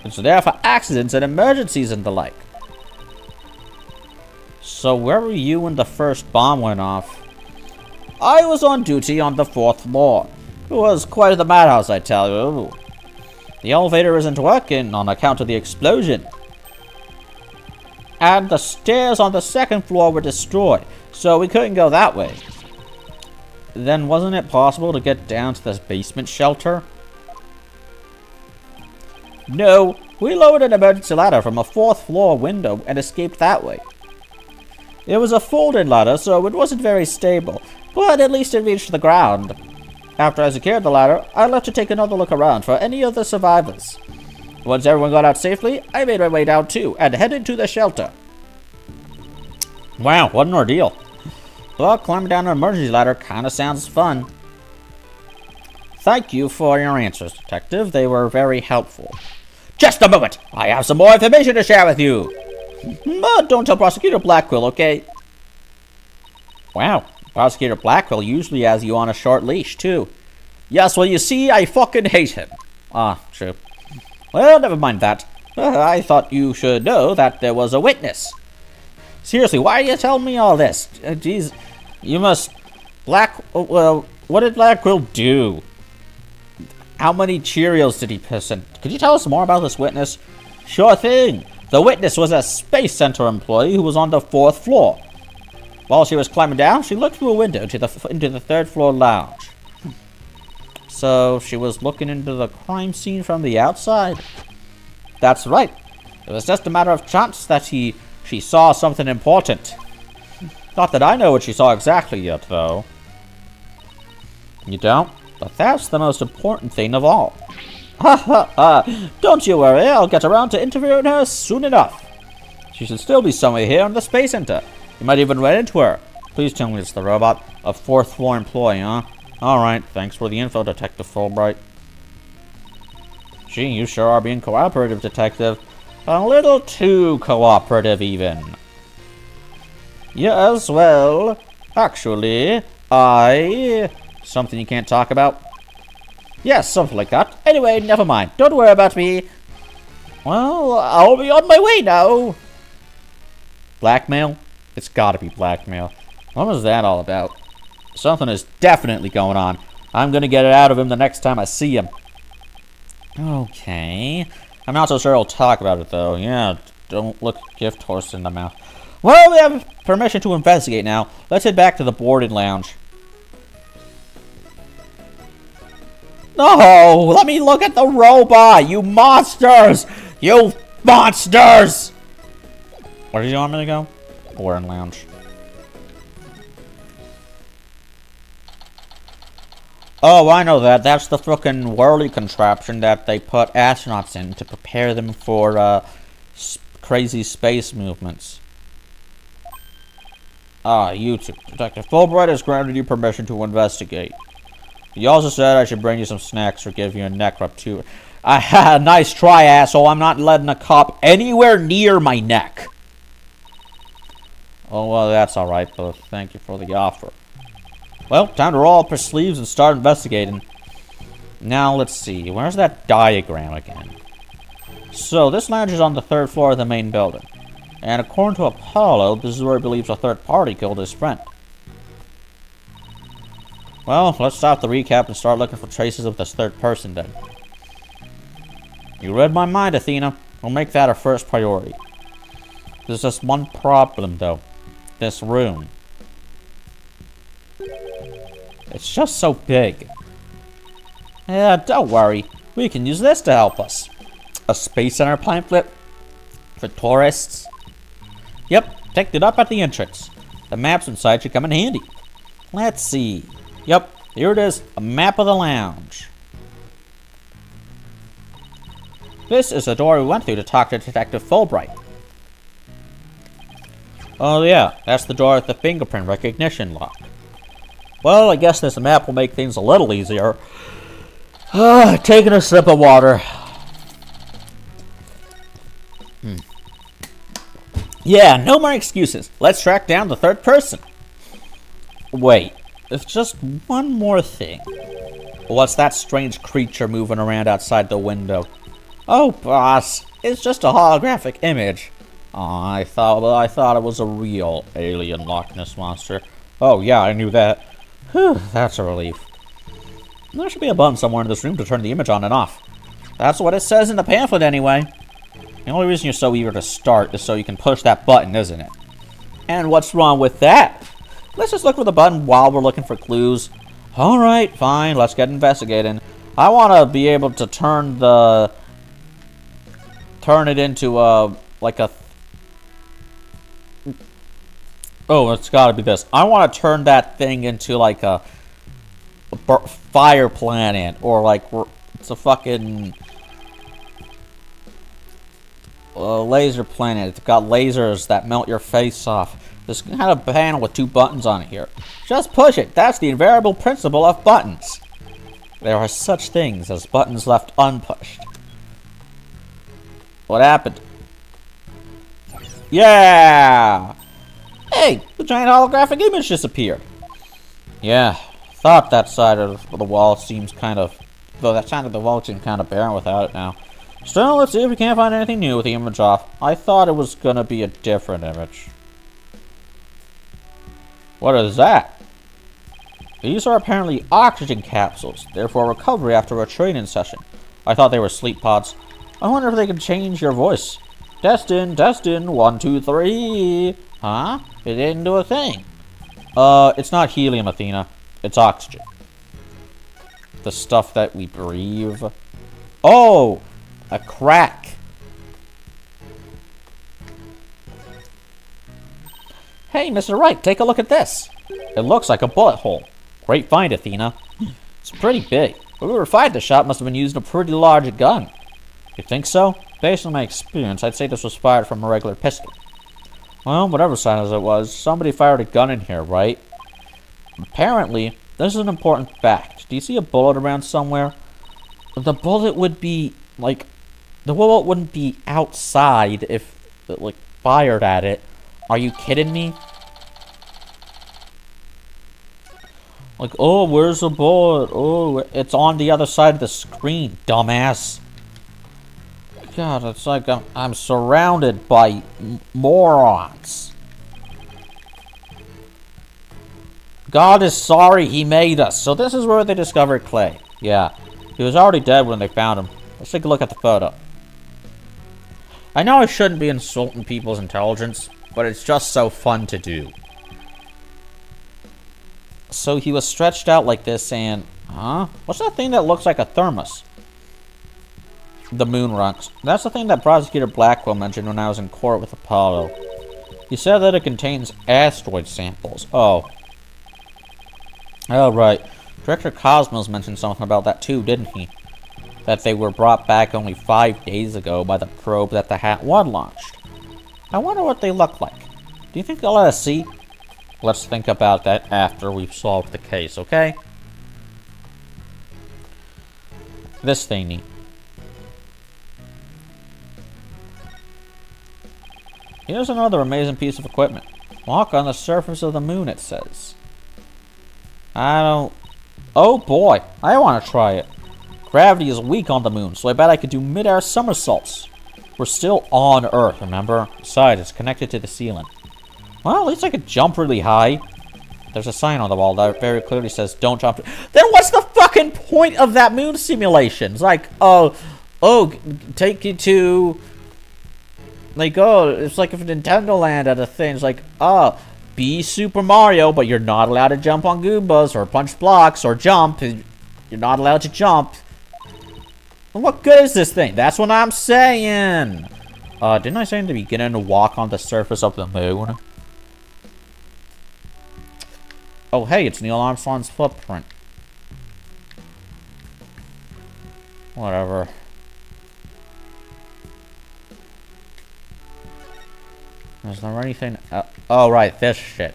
It's there for accidents and emergencies and the like. So where were you when the first bomb went off? I was on duty on the 4th floor. It was quite the madhouse, I tell you. The elevator isn't working on account of the explosion. And the stairs on the 2nd floor were destroyed, so we couldn't go that way. Then wasn't it possible to get down to this basement shelter? No, we lowered an emergency ladder from a 4th floor window and escaped that way. It was a folded ladder, so it wasn't very stable, but at least it reached the ground. After I secured the ladder, I left to take another look around for any of the survivors. Once everyone got out safely, I made my way down too and headed to the shelter. Wow, what an ordeal. Well, climbing down an emergency ladder kinda sounds fun. Thank you for your answers, Detective. They were very helpful. Just a moment! I have some more information to share with you! But don't tell Prosecutor Blackwell, okay? Wow, Prosecutor Blackwell usually has you on a short leash, too. Yes, well, you see, I fucking hate him. Ah, true. Well, never mind that. I thought you should know that there was a witness. Seriously, why are you telling me all this? Jeez, you must... Well, what did Blackwell do? How many Cheerios did he piss in? Could you tell us more about this witness? Sure thing. The witness was a Space Center employee who was on the 4th floor. While she was climbing down, she looked through a window into the 3rd floor lounge. So she was looking into the crime scene from the outside? That's right. It was just a matter of chance that she saw something important. Not that I know what she saw exactly yet, though. You don't? But that's the most important thing of all. Ha ha ha! Don't you worry, I'll get around to interviewing her soon enough. She should still be somewhere here in the Space Center. You might even run into her. Please tell me it's the robot. A 4th floor employee, huh? Alright, thanks for the info, Detective Fulbright. Gee, you sure are being cooperative, Detective. A little too cooperative, even. Yes, well, actually, something you can't talk about? Yes, something like that. Anyway, never mind. Don't worry about me. Well, I'll be on my way now. Blackmail? It's gotta be blackmail. What was that all about? Something is definitely going on. I'm gonna get it out of him the next time I see him. Okay. I'm not so sure he'll talk about it, though. Yeah, don't look gift horse in the mouth. Well, we have permission to investigate now. Let's head back to the boarding lounge. No! Let me look at the robot! You monsters! You monsters! Where did you want me to go? Boarding lounge. Oh, I know that. That's the frickin' whirly contraption that they put astronauts in to prepare them for crazy space movements. Ah, you two. Detective Fulbright has granted you permission to investigate. He also said I should bring you some snacks or give you a neck rub too. Nice try, asshole. I'm not letting a cop anywhere near my neck. Oh, well, that's alright, but thank you for the offer. Well, time to roll up our sleeves and start investigating. Now, let's see. Where's that diagram again? So, this lounge is on the 3rd floor of the main building. And according to Apollo, this is where he believes a third party killed his friend. Well, let's stop the recap and start looking for traces of this third person then. You read my mind, Athena. We'll make that our first priority. There's just one problem, though. This room. It's just so big. Yeah, don't worry. We can use this to help us. A Space Center pamphlet for tourists. Yep, picked it up at the entrance. The maps inside should come in handy. Let's see. Yep, here it is. A map of the lounge. This is the door we went through to talk to Detective Fulbright. Oh yeah, that's the door with the fingerprint recognition lock. Well, I guess this map will make things a little easier. Taking a sip of water. Yeah, no more excuses. Let's track down the third person. Wait, there's just one more thing. What's that strange creature moving around outside the window? Oh, boss, it's just a holographic image. Aw, I thought it was a real alien Loch Ness monster. Oh, yeah, I knew that. Whew, that's a relief. There should be a button somewhere in this room to turn the image on and off. That's what it says in the pamphlet anyway. The only reason you're so eager to start is so you can push that button, isn't it? And what's wrong with that? Let's just look for the button while we're looking for clues. Alright, fine, let's get investigating. I want to be able to turn it into like a... Oh, it's gotta be this. I want to turn that thing into like a fire planet, or like it's a fucking laser planet. It's got lasers that melt your face off. This kind of panel with 2 buttons on it here. Just push it. That's the invariable principle of buttons. There are such things as buttons left unpushed. What happened? Yeah! Hey, the giant holographic image disappeared. Yeah, thought that side of the wall seems kind of... Though that side of the wall seems kind of barren without it now. Still, let's see if we can't find anything new with the image off. I thought it was gonna be a different image. What is that? These are apparently oxygen capsules, therefore recovery after a training session. I thought they were sleep pods. I wonder if they can change your voice. Destin, 1, 2, 3. Huh? It didn't do a thing. It's not helium, Athena. It's oxygen. The stuff that we breathe. Oh! A crack. Hey, Mr. Wright, take a look at this. It looks like a bullet hole. Great find, Athena. It's pretty big. Whoever fired the shot must have been using a pretty large gun. You think so? Based on my experience, I'd say this was fired from a regular pistol. Well, whatever size it was, somebody fired a gun in here, right? Apparently, this is an important fact. Do you see a bullet around somewhere? The bullet would be, like... The bullet wouldn't be outside if it, like, fired at it. Are you kidding me? Like, oh, where's the bullet? Oh, it's on the other side of the screen, dumbass. God, it's like I'm surrounded by morons. God is sorry he made us. So this is where they discovered Clay. Yeah, he was already dead when they found him. Let's take a look at the photo. I know I shouldn't be insulting people's intelligence, but it's just so fun to do. So he was stretched out like this and... Huh? What's that thing that looks like a thermos? The moon rocks. That's the thing that Prosecutor Blackwell mentioned when I was in court with Apollo. He said that it contains asteroid samples. Oh. Oh, right. Director Cosmos mentioned something about that too, didn't he? That they were brought back only 5 days ago by the probe that the Hat 1 launched. I wonder what they look like. Do you think they'll let us see? Let's think about that after we've solved the case, okay? This thingy. Here's another amazing piece of equipment. Walk on the surface of the moon, it says. I don't... Oh boy, I want to try it. Gravity is weak on the moon, so I bet I could do mid-air somersaults. We're still on Earth, remember? Besides, it's connected to the ceiling. Well, at least I could jump really high. There's a sign on the wall that very clearly says, don't jump. Then what's the fucking point of that moon simulation? It's like, take you to... Like, it's like if Nintendo Land had a thing. It's like, be Super Mario, but you're not allowed to jump on Goombas or punch blocks or jump. You're not allowed to jump. And what good is this thing? That's what I'm saying. Didn't I say in the beginning to walk on the surface of the moon? Oh, hey, it's Neil Armstrong's footprint. Whatever. Is there anything... oh, right, this shit.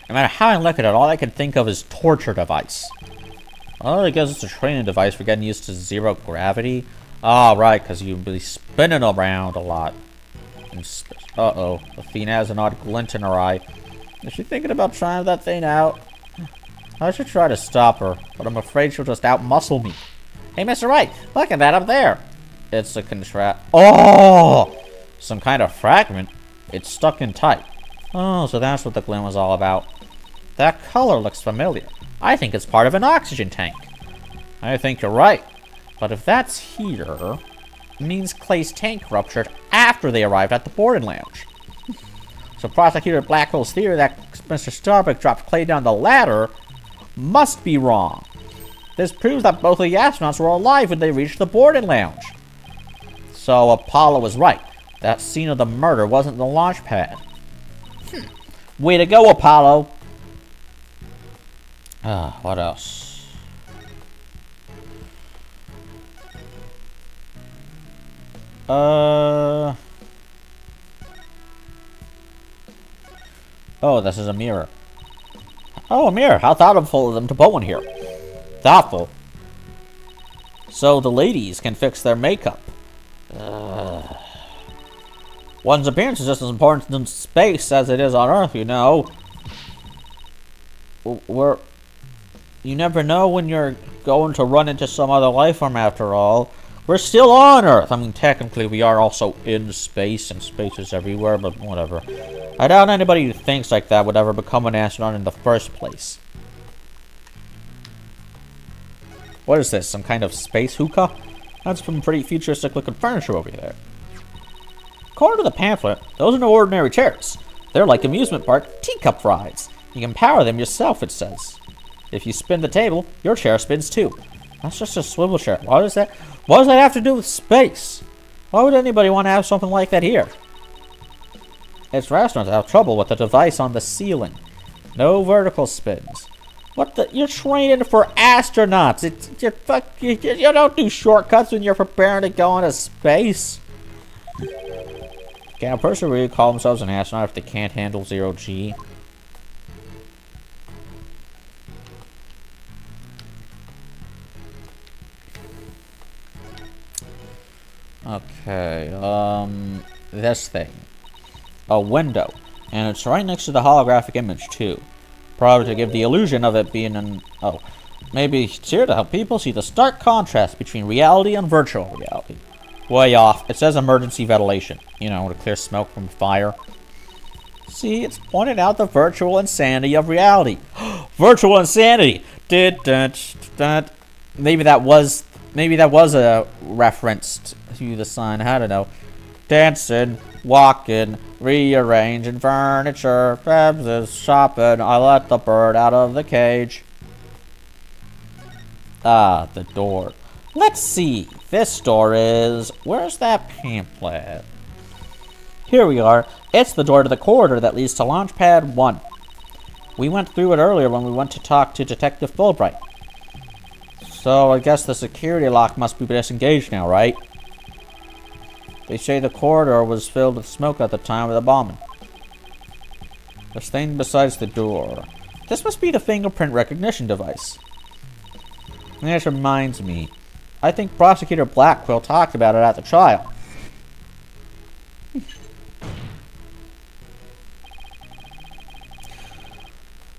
No matter how I look at it, all I can think of is torture device. Oh, I guess it's a training device for getting used to zero gravity. Oh, right, because you'd be spinning around a lot. Uh-oh, Athena has an odd glint in her eye. Is she thinking about trying that thing out? I should try to stop her, but I'm afraid she'll just out-muscle me. Hey, Mr. Wright, look at that up there. It's a Oh! Some kind of fragment. It's stuck in tight. Oh, so that's what the glint was all about. That color looks familiar. I think it's part of an oxygen tank. I think you're right. But if that's here, it means Clay's tank ruptured after they arrived at the boarding lounge. So Prosecutor Blackhole's theory that Mr. Starbuck dropped Clay down the ladder must be wrong. This proves that both of the astronauts were alive when they reached the boarding lounge. So Apollo was right. That scene of the murder wasn't the launch pad. Way to go, Apollo! What else? Oh, this is a mirror. Oh, a mirror. How thoughtful of them to put one here. Thoughtful. So the ladies can fix their makeup. One's appearance is just as important in space as it is on Earth, you know. You never know when you're going to run into some other life form after all. We're still on Earth. I mean, technically, we are also in space, and space is everywhere, but whatever. I doubt anybody who thinks like that would ever become an astronaut in the first place. What is this, some kind of space hookah? That's some pretty futuristic-looking furniture over there. According to the pamphlet, those are no ordinary chairs. They're like amusement park teacup rides. You can power them yourself, it says. If you spin the table, your chair spins too. That's just a swivel chair. What does that have to do with space? Why would anybody want to have something like that here? Its restaurants have trouble with the device on the ceiling. No vertical spins. What the? You're training for astronauts. You don't do shortcuts when you're preparing to go into space. Can a person really call themselves an astronaut if they can't handle zero G? Okay, this thing. A window. And it's right next to the holographic image, too. Probably to give the illusion of it being an... Oh, maybe it's here to help people see the stark contrast between reality and virtual reality. Way off. It says emergency ventilation. You know, to clear smoke from fire. See, it's pointed out the virtual insanity of reality. Virtual insanity! Maybe that was a reference to the sign. I don't know. Dancing, walking, rearranging furniture, shopping. I let the bird out of the cage. Ah, the door. Let's see. This door is... Where's that pamphlet? Here we are. It's the door to the corridor that leads to Launchpad 1. We went through it earlier when we went to talk to Detective Fulbright. So I guess the security lock must be disengaged now, right? They say the corridor was filled with smoke at the time of the bombing. There's thing besides the door. This must be the fingerprint recognition device. This reminds me. I think Prosecutor Blackwell talked about it at the trial.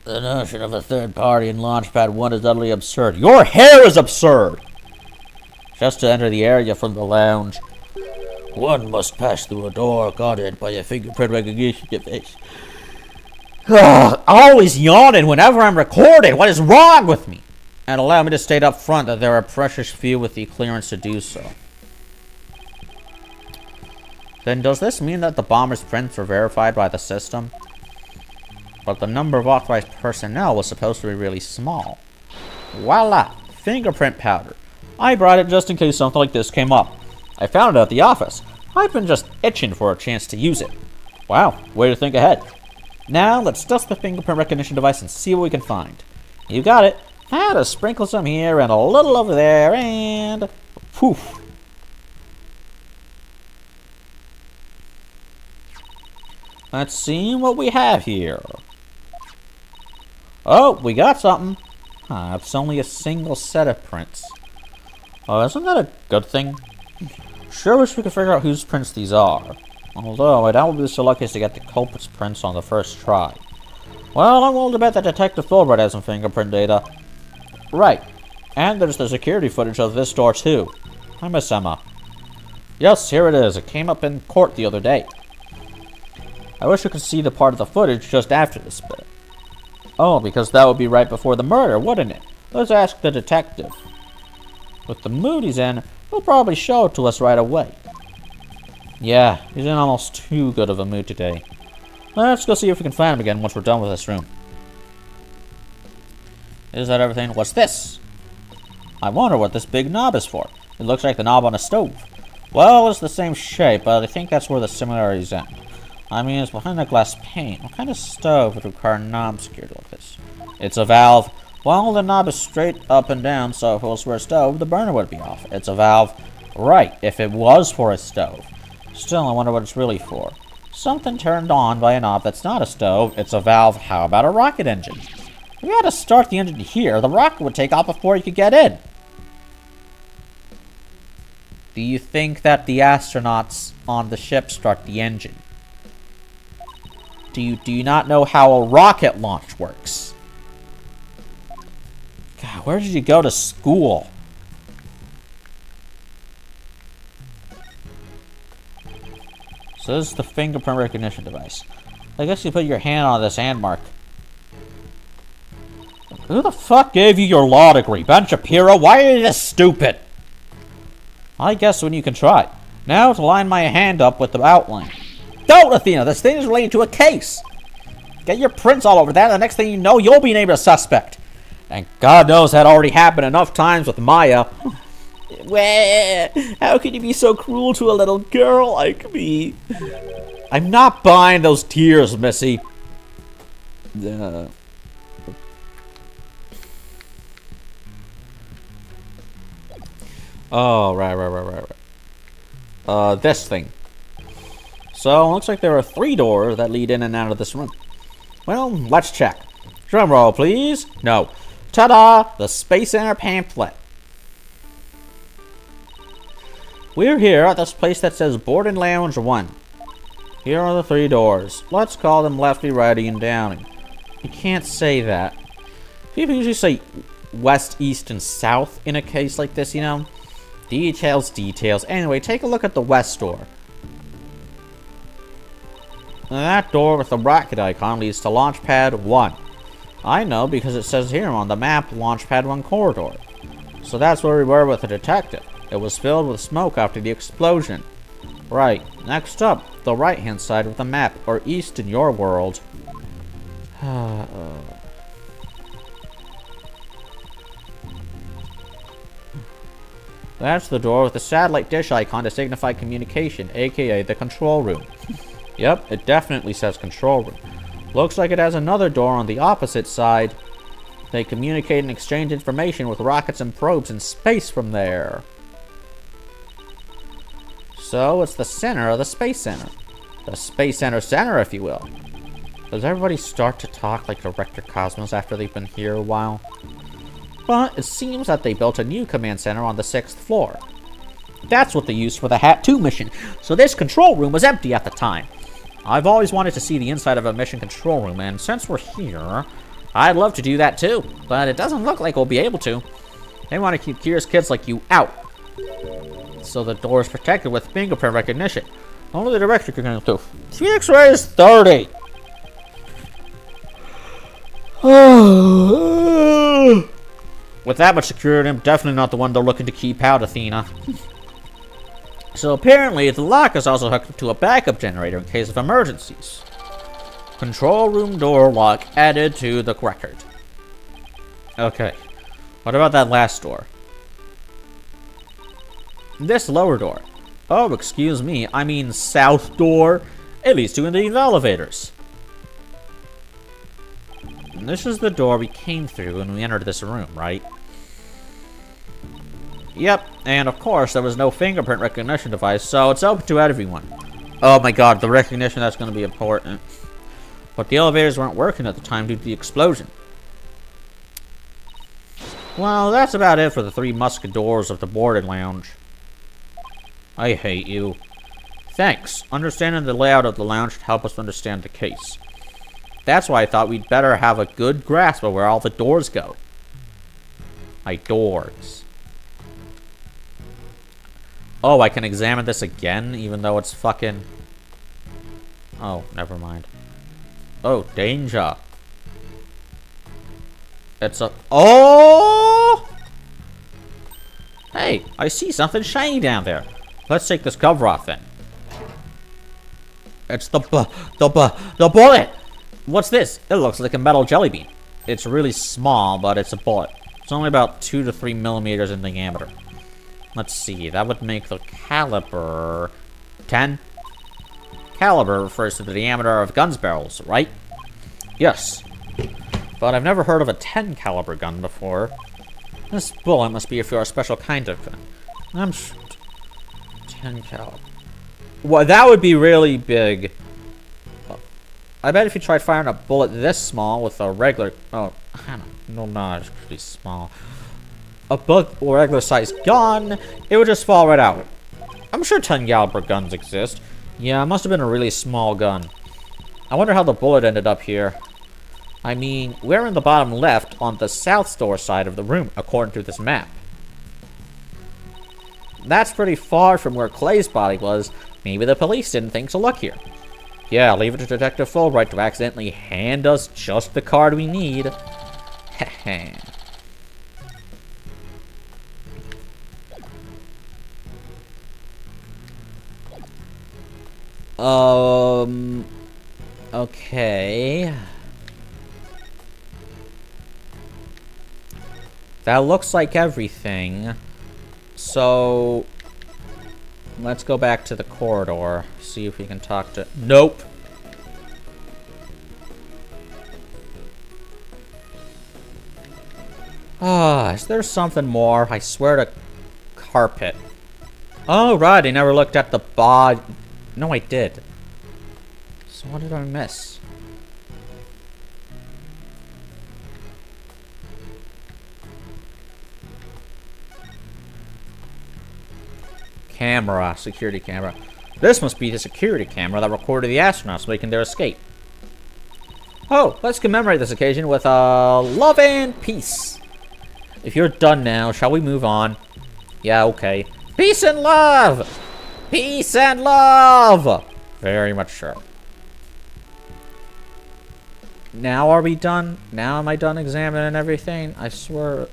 The notion of a third party in Launchpad 1 is utterly absurd. Your hair is absurd! Just to enter the area from the lounge, one must pass through a door guarded by a fingerprint recognition device. Always yawning whenever I'm recording. What is wrong with me? And allow me to state up front that there are precious few with the clearance to do so. Then does this mean that the bomber's prints were verified by the system? But the number of authorized personnel was supposed to be really small. Voila! Fingerprint powder. I brought it just in case something like this came up. I found it at the office. I've been just itching for a chance to use it. Wow, way to think ahead. Now, let's dust the fingerprint recognition device and see what we can find. You got it. Had to sprinkle some here and a little over there, and... poof. Let's see what we have here. Oh, we got something. It's only a single set of prints. Oh, isn't that a good thing? Sure wish we could figure out whose prints these are. Although, I doubt we'll be so lucky as to get the culprit's prints on the first try. Well, I'm willing to bet that Detective Fulbright has some fingerprint data. Right. And there's the security footage of this door, too. I miss Emma. Yes, here it is. It came up in court the other day. I wish you could see the part of the footage just after this bit. Oh, because that would be right before the murder, wouldn't it? Let's ask the detective. With the mood he's in, he'll probably show it to us right away. Yeah, he's in almost too good of a mood today. Let's go see if we can find him again once we're done with this room. Is that everything? What's this? I wonder what this big knob is for. It looks like the knob on a stove. Well, it's the same shape, but I think that's where the similarities end. I mean, it's behind a glass pane. What kind of stove would require a knob secured like this? It's a valve. Well, the knob is straight up and down, so if it was for a stove, the burner would be off. It's a valve. Right, if it was for a stove. Still, I wonder what it's really for. Something turned on by a knob that's not a stove. It's a valve. How about a rocket engine? If you had to start the engine here, the rocket would take off before you could get in. Do you think that the astronauts on the ship start the engine? Do you not know how a rocket launch works? God, where did you go to school? So this is the fingerprint recognition device. I guess you put your hand on this hand mark. Who the fuck gave you your law degree? Ben Shapiro? Why are you this stupid? I guess when you can try. Now to line my hand up with the outline. Don't, Athena! This thing is related to a case! Get your prints all over that, and the next thing you know, you'll be named a suspect. And God knows that already happened enough times with Maya. Well, how can you be so cruel to a little girl like me? I'm not buying those tears, Missy. Oh, right. This thing. So, looks like there are 3 doors that lead in and out of this room. Well, let's check. Drum roll, please. No. Ta-da! The Space Center pamphlet. We're here at this place that says Board and Lounge 1. Here are the 3 doors. Let's call them Lefty, Righty, and Downing. You can't say that. People usually say West, East, and South in a case like this, you know? Details. Anyway, take a look at the West door. And that door with the rocket icon leads to Launchpad 1. I know because it says here on the map Launchpad 1 corridor. So that's where we were with the detective. It was filled with smoke after the explosion. Right, next up, the right-hand side of the map, or east in your world. That's the door with the satellite dish icon to signify communication, aka the control room. Yep, it definitely says control room. Looks like it has another door on the opposite side. They communicate and exchange information with rockets and probes in space from there. So it's the center of the Space Center. The Space Center, if you will. Does everybody start to talk like Director Cosmos after they've been here a while? But it seems that they built a new command center on the 6th floor. That's what they used for the Hat 2 mission, so this control room was empty at the time. I've always wanted to see the inside of a mission control room, and since we're here, I'd love to do that too, but it doesn't look like we'll be able to. They want to keep curious kids like you out, so the door is protected with fingerprint recognition. Only the director can go through. 3x-ray is 30. With that much security, I'm definitely not the one they're looking to keep out, Athena. So apparently, the lock is also hooked up to a backup generator in case of emergencies. Control room door lock added to the record. Okay, what about that last door? This lower door. Oh, excuse me, I mean south door. It leads to the elevators. And this is the door we came through when we entered this room, right? Yep, and of course there was no fingerprint recognition device, so it's open to everyone. Oh my god, the recognition, that's going to be important. But the elevators weren't working at the time due to the explosion. Well, that's about it for the 3 musketeers of the boarded lounge. I hate you. Thanks. Understanding the layout of the lounge should help us understand the case. That's why I thought we'd better have a good grasp of where all the doors go. My doors. Oh, I can examine this again, even though it's fucking... Oh, never mind. Oh, danger. It's a... Oh! Hey, I see something shiny down there. Let's take this cover off then. It's the bullet! What's this? It looks like a metal jelly bean. It's really small, but it's a bullet. It's only about 2 to 3 millimeters in diameter. Let's see, that would make the caliber 10. Caliber refers to the diameter of guns barrels, right? Yes. But I've never heard of a 10 caliber gun before. This bullet must be for a special kind of gun. I'm sure. 10 caliber. Well, that would be really big. I bet if you tried firing a bullet this small with a regular... Oh, I don't know, it's pretty small. A regular sized gun, it would just fall right out. I'm sure 10 caliber guns exist. Yeah, it must have been a really small gun. I wonder how the bullet ended up here. I mean, we're in the bottom left on the south door side of the room, according to this map. That's pretty far from where Clay's body was. Maybe the police didn't think to look here. Yeah, leave it to Detective Fulbright to accidentally hand us just the card we need. Heh. Okay. That looks like everything. So, let's go back to the corridor. See if we can talk to... Nope. Ah, is there something more? I swear to carpet. Oh, right, I never looked at the bod... No, I did. So what did I miss? Camera. Security camera. This must be the security camera that recorded the astronauts making their escape. Oh, let's commemorate this occasion with love and peace. If you're done now, shall we move on? Yeah, okay. Peace and love! Peace and love! Very much sure. Now are we done? Now am I done examining everything? I swear...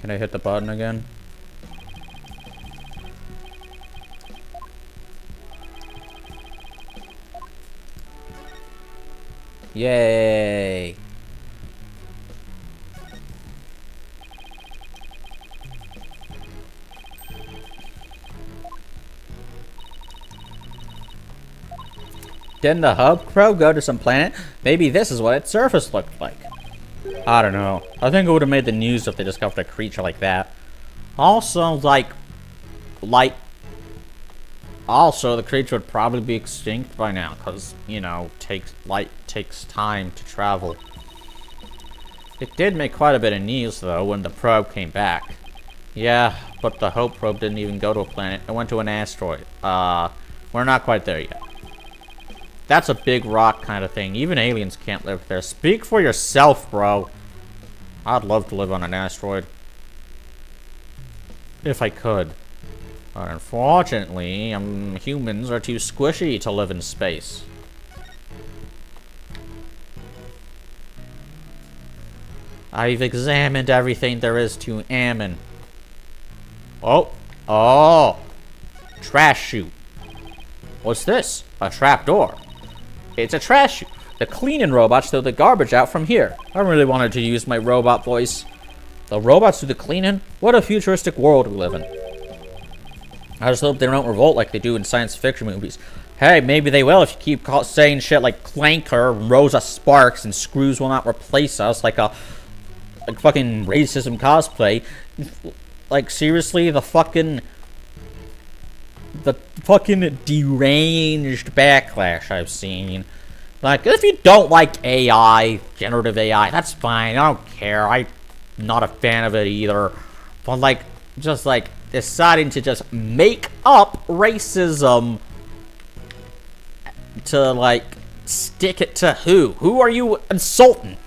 Can I hit the button again? Yay! Didn't the hub probe go to some planet? Maybe this is what its surface looked like. I don't know. I think it would have made the news if they discovered a creature like that. Also, also, the creature would probably be extinct by now, because, you know, light takes time to travel. It did make quite a bit of news, though, when the probe came back. Yeah, but the Hope probe didn't even go to a planet. It went to an asteroid. We're not quite there yet. That's a big rock kind of thing. Even aliens can't live there. Speak for yourself, bro. I'd love to live on an asteroid. If I could. But unfortunately, humans are too squishy to live in space. I've examined everything there is to examine. Oh. Oh. Trash chute. What's this? A trapdoor. It's a trash chute. The cleaning robots throw the garbage out from here. I really wanted to use my robot voice. The robots do the cleaning? What a futuristic world we live in. I just hope they don't revolt like they do in science fiction movies. Hey, maybe they will if you keep saying shit like Clanker, Rosa Sparks, and Screws will not replace us like fucking racism cosplay. Like, seriously, the fucking deranged backlash I've seen. Like, if you don't like AI, generative AI, that's fine. I don't care. I'm not a fan of it either. But, like, just, like, deciding to just make up racism to, like, stick it to who? Who are you insulting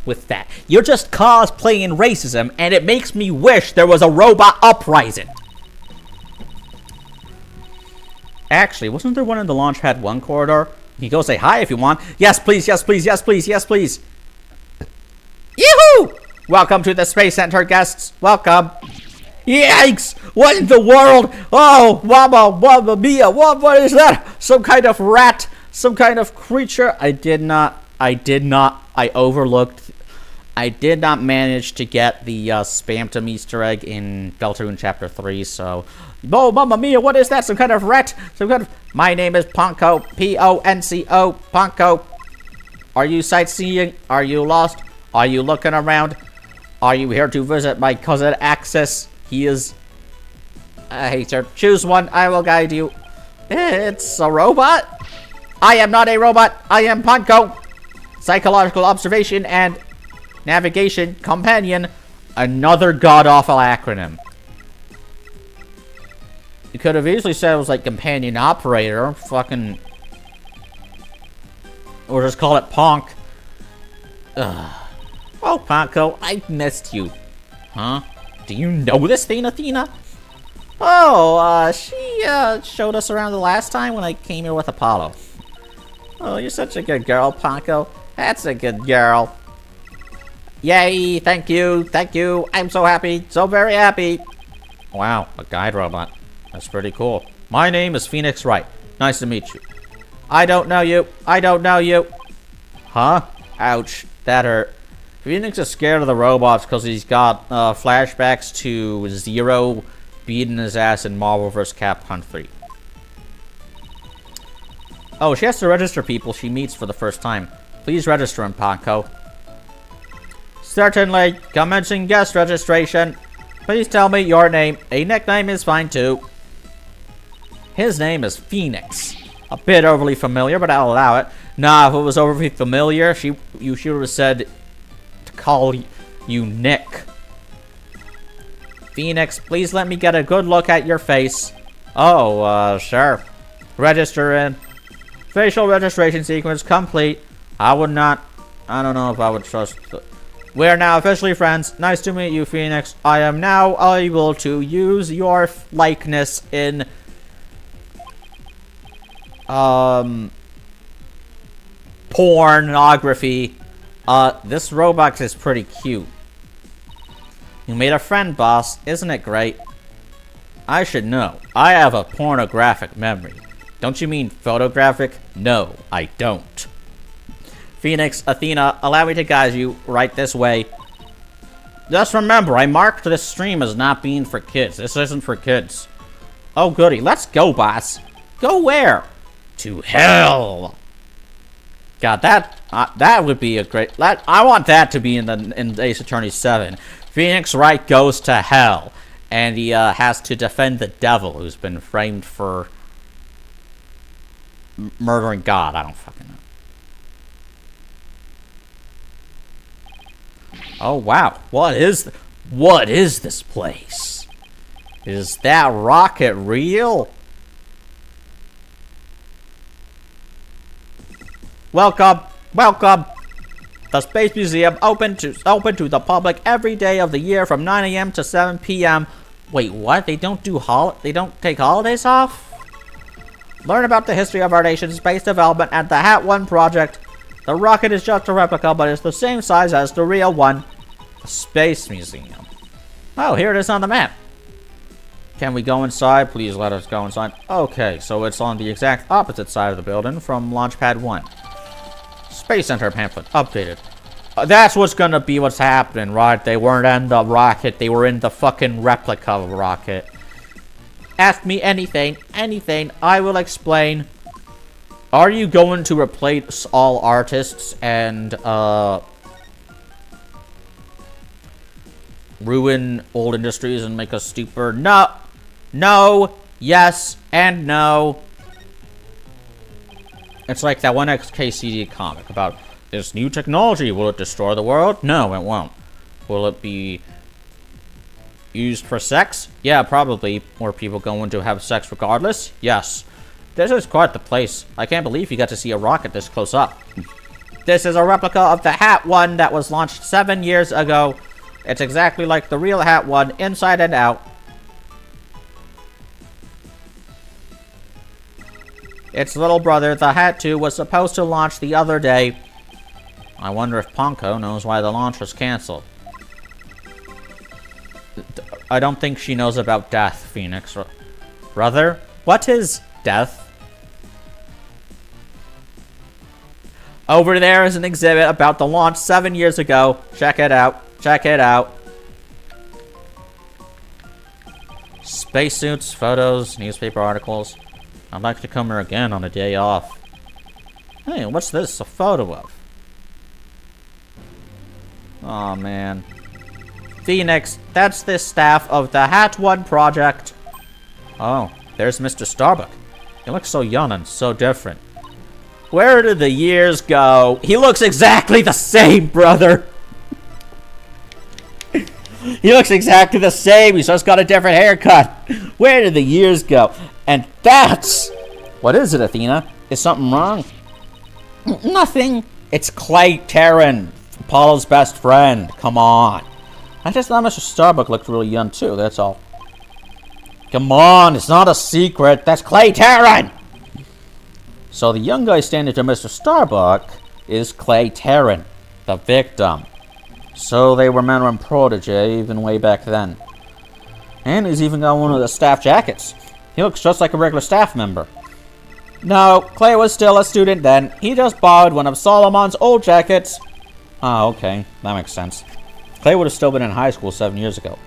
with that? You're just cosplaying racism, and it makes me wish there was a robot uprising. Actually, wasn't there one in the launch pad 1 corridor? You can go say hi if you want. Yes, please, yes, please, yes, please, yes, please. Yoo-hoo! Welcome to the Space Center, guests. Welcome. Yikes! What in the world? Oh, Mamma Mia, what is that? Some kind of rat? Some kind of creature? I overlooked. I did not manage to get the Spamtum Easter egg in Deltarune Chapter 3, so... Oh, Mamma Mia, what is that? Some kind of rat? Some kind of... My name is Ponko. P-O-N-C-O. Ponko. Are you sightseeing? Are you lost? Are you looking around? Are you here to visit my cousin Axis? He is a hater. Choose one. I will guide you. It's a robot? I am not a robot. I am Ponko. Psychological observation and navigation companion. Another god-awful acronym. You could have easily said it was like companion operator. Fucking... Or just call it Ponk. Ugh. Oh, Ponko, I missed you. Huh? Do you know this thing, Athena? Oh, she showed us around the last time when I came here with Apollo. Oh, you're such a good girl, Ponko. That's a good girl. Yay, thank you, thank you. I'm so happy, so very happy. Wow, a guide robot. That's pretty cool. My name is Phoenix Wright. Nice to meet you. I don't know you. I don't know you. Huh? Ouch. That hurt. Phoenix is scared of the robots because he's got flashbacks to Zero beating his ass in Marvel vs. Capcom 3. Oh, she has to register people she meets for the first time. Please register him, Ponko. Certainly. Commencing guest registration. Please tell me your name. A nickname is fine too. His name is Phoenix. A bit overly familiar, but I'll allow it. Nah, if it was overly familiar, you should have said to call you Nick. Phoenix, please let me get a good look at your face. Oh, sure. Register in. Facial registration sequence complete. I don't know if I would trust... We're now officially friends. Nice to meet you, Phoenix. I am now able to use your likeness in... pornography. This robot is pretty cute. You made a friend, boss. Isn't it great? I should know. I have a pornographic memory. Don't you mean photographic? No, I don't. Phoenix, Athena, allow me to guide you right this way. Just remember, I marked this stream as not being for kids. This isn't for kids. Oh, goody. Let's go, boss. Go where? To hell. God, that would be a great... I want that to be in Ace Attorney 7. Phoenix Wright goes to hell. And he has to defend the devil who's been framed for murdering God. I don't fucking know. Oh, wow. What is this place? Is that rocket real? Welcome. The Space Museum open to the public every day of the year from 9 a.m. to 7 p.m. Wait, what? They don't take holidays off? Learn about the history of our nation's space development at the Hat 1 project. The rocket is just a replica, but it's the same size as the real one. The Space Museum. Oh, here it is on the map. Can we go inside? Please let us go inside. Okay, so it's on the exact opposite side of the building from Launchpad 1. Space Center pamphlet. Updated. That's what's gonna be what's happening, right? They weren't in the rocket. They were in the fucking replica rocket. Ask me anything. I will explain. Are you going to replace all artists and, ruin old industries and make us stupider? No, yes, and no. It's like that one XKCD comic about this new technology. Will it destroy the world? No, it won't. Will it be used for sex? Yeah, probably. More people going to have sex regardless? Yes. This is quite the place. I can't believe you got to see a rocket this close up. This is a replica of the Hat 1 that was launched 7 years ago. It's exactly like the real Hat 1, inside and out. Its little brother, the Hat 2, was supposed to launch the other day. I wonder if Ponko knows why the launch was cancelled. I don't think she knows about death, Phoenix. Brother? What is death? Over there is an exhibit about the launch 7 years ago. Check it out. Spacesuits, photos, newspaper articles. I'd like to come here again on a day off. Hey, what's this a photo of? Aw, man. Phoenix, that's the staff of the Hat 1 project. Oh, there's Mr. Starbuck. He looks so young and so different. Where did the years go? He looks exactly the same, brother. He looks exactly the same. He's just got a different haircut. Where did the years go? And that's... What is it, Athena? Is something wrong? Nothing. It's Clay Terran, Apollo's best friend. Come on. I just thought Mr. Starbuck looked really young, too. That's all. Come on. It's not a secret. That's Clay Terran. So the young guy standing to Mr. Starbuck is Clay Terran, the victim. So they were mentor and protege even way back then. And he's even got one of the staff jackets. He looks just like a regular staff member. No, Clay was still a student then. He just borrowed one of Solomon's old jackets. Ah, okay. That makes sense. Clay would have still been in high school 7 years ago.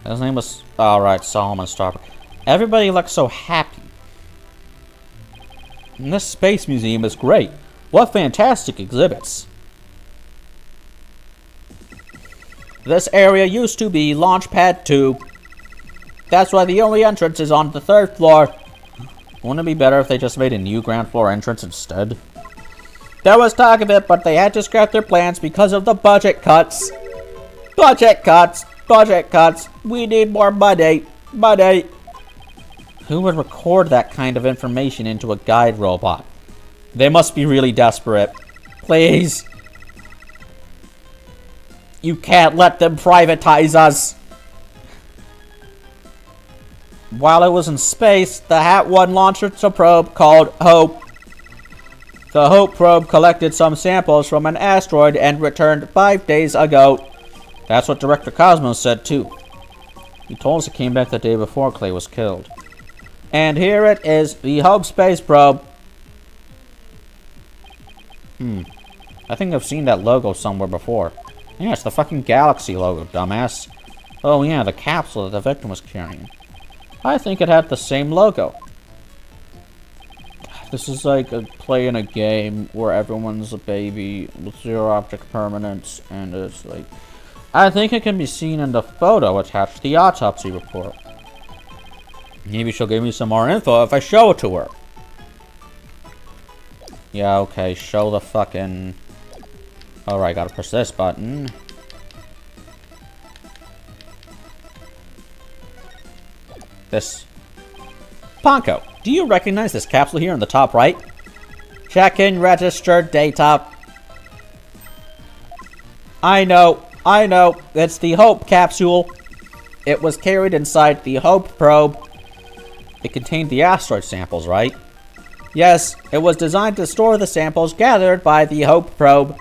His name was... Alright, Solomon Starbuck. Everybody looks so happy. And this space museum is great. What fantastic exhibits. This area used to be Launchpad 2. That's why the only entrance is on the 3rd floor. Wouldn't it be better if they just made a new ground floor entrance instead? There was talk of it, but they had to scrap their plans because of the budget cuts. Budget cuts! Budget cuts! We need more money! Money! Who would record that kind of information into a guide robot? They must be really desperate. Please. You can't let them privatize us. While it was in space, the Hat 1 launched a probe called Hope. The Hope probe collected some samples from an asteroid and returned 5 days ago. That's what Director Cosmos said, too. He told us it came back the day before Clay was killed. And here it is, the Hope Space Probe. I think I've seen that logo somewhere before. Yeah, it's the fucking Galaxy logo, dumbass. Oh yeah, the capsule that the victim was carrying. I think it had the same logo. This is like playing a game where everyone's a baby with zero object permanence, and it's like... I think it can be seen in the photo attached to the autopsy report. Maybe she'll give me some more info if I show it to her. Yeah, okay, show the fucking... Alright, gotta press this button. This. Ponko, do you recognize this capsule here in the top right? Check-in registered data. I know, it's the Hope capsule. It was carried inside the Hope probe. It contained the asteroid samples, right? Yes, it was designed to store the samples gathered by the Hope probe.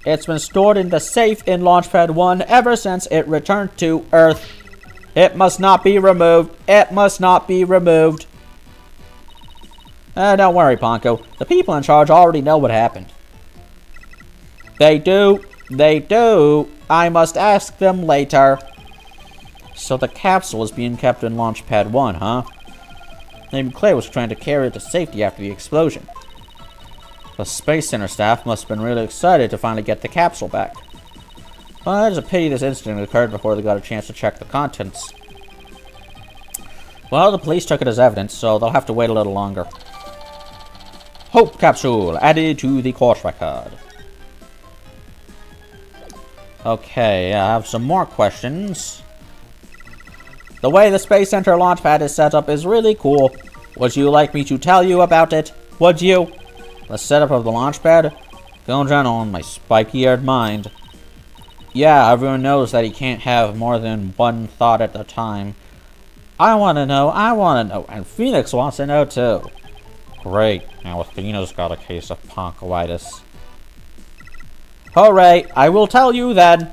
It's been stored in the safe in Launchpad 1 ever since it returned to Earth. It must not be removed. It must not be removed. Don't worry, Ponko. The people in charge already know what happened. They do. They do. I must ask them later. So the capsule is being kept in Launchpad 1, huh? Maybe Clay was trying to carry it to safety after the explosion. The Space Center staff must have been really excited to finally get the capsule back. Well, it's a pity this incident occurred before they got a chance to check the contents. Well, the police took it as evidence, so they'll have to wait a little longer. Hope capsule added to the course record. Okay, I have some more questions. The way the Space Center launchpad is set up is really cool. Would you like me to tell you about it? Would you? The setup of the launchpad? Going down on my spiky-haired mind. Yeah, everyone knows that he can't have more than one thought at a time. I want to know, and Phoenix wants to know too. Great, now Athena's got a case of ponkoitis. Hooray, I will tell you then.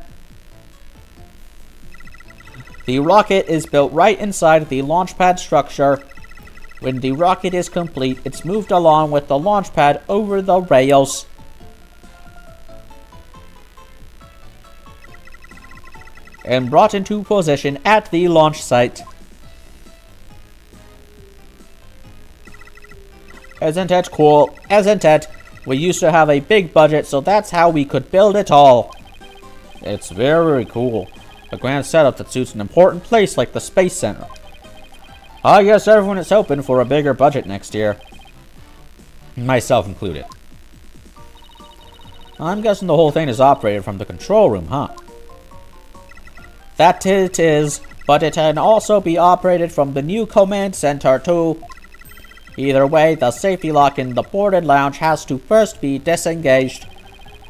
The rocket is built right inside the launchpad structure. When the rocket is complete, it's moved along with the launchpad over the rails. And brought into position at the launch site. Isn't it cool? Isn't it? We used to have a big budget, so that's how we could build it all. It's very cool. A grand setup that suits an important place like the Space Center. I guess everyone is hoping for a bigger budget next year. Myself included. I'm guessing the whole thing is operated from the control room, huh? That it is, but it can also be operated from the new command center too. Either way, the safety lock in the boarded lounge has to first be disengaged.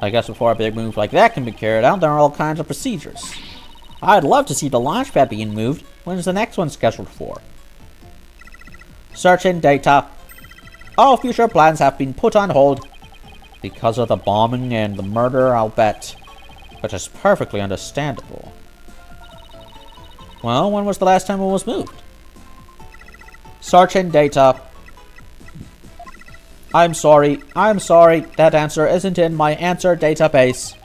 I guess before a big move like that can be carried out, there are all kinds of procedures. I'd love to see the launch pad being moved. When's the next one scheduled for? Searching data. All future plans have been put on hold. Because of the bombing and the murder, I'll bet. Which is perfectly understandable. Well, when was the last time it was moved? Searching data. I'm sorry. That answer isn't in my answer database.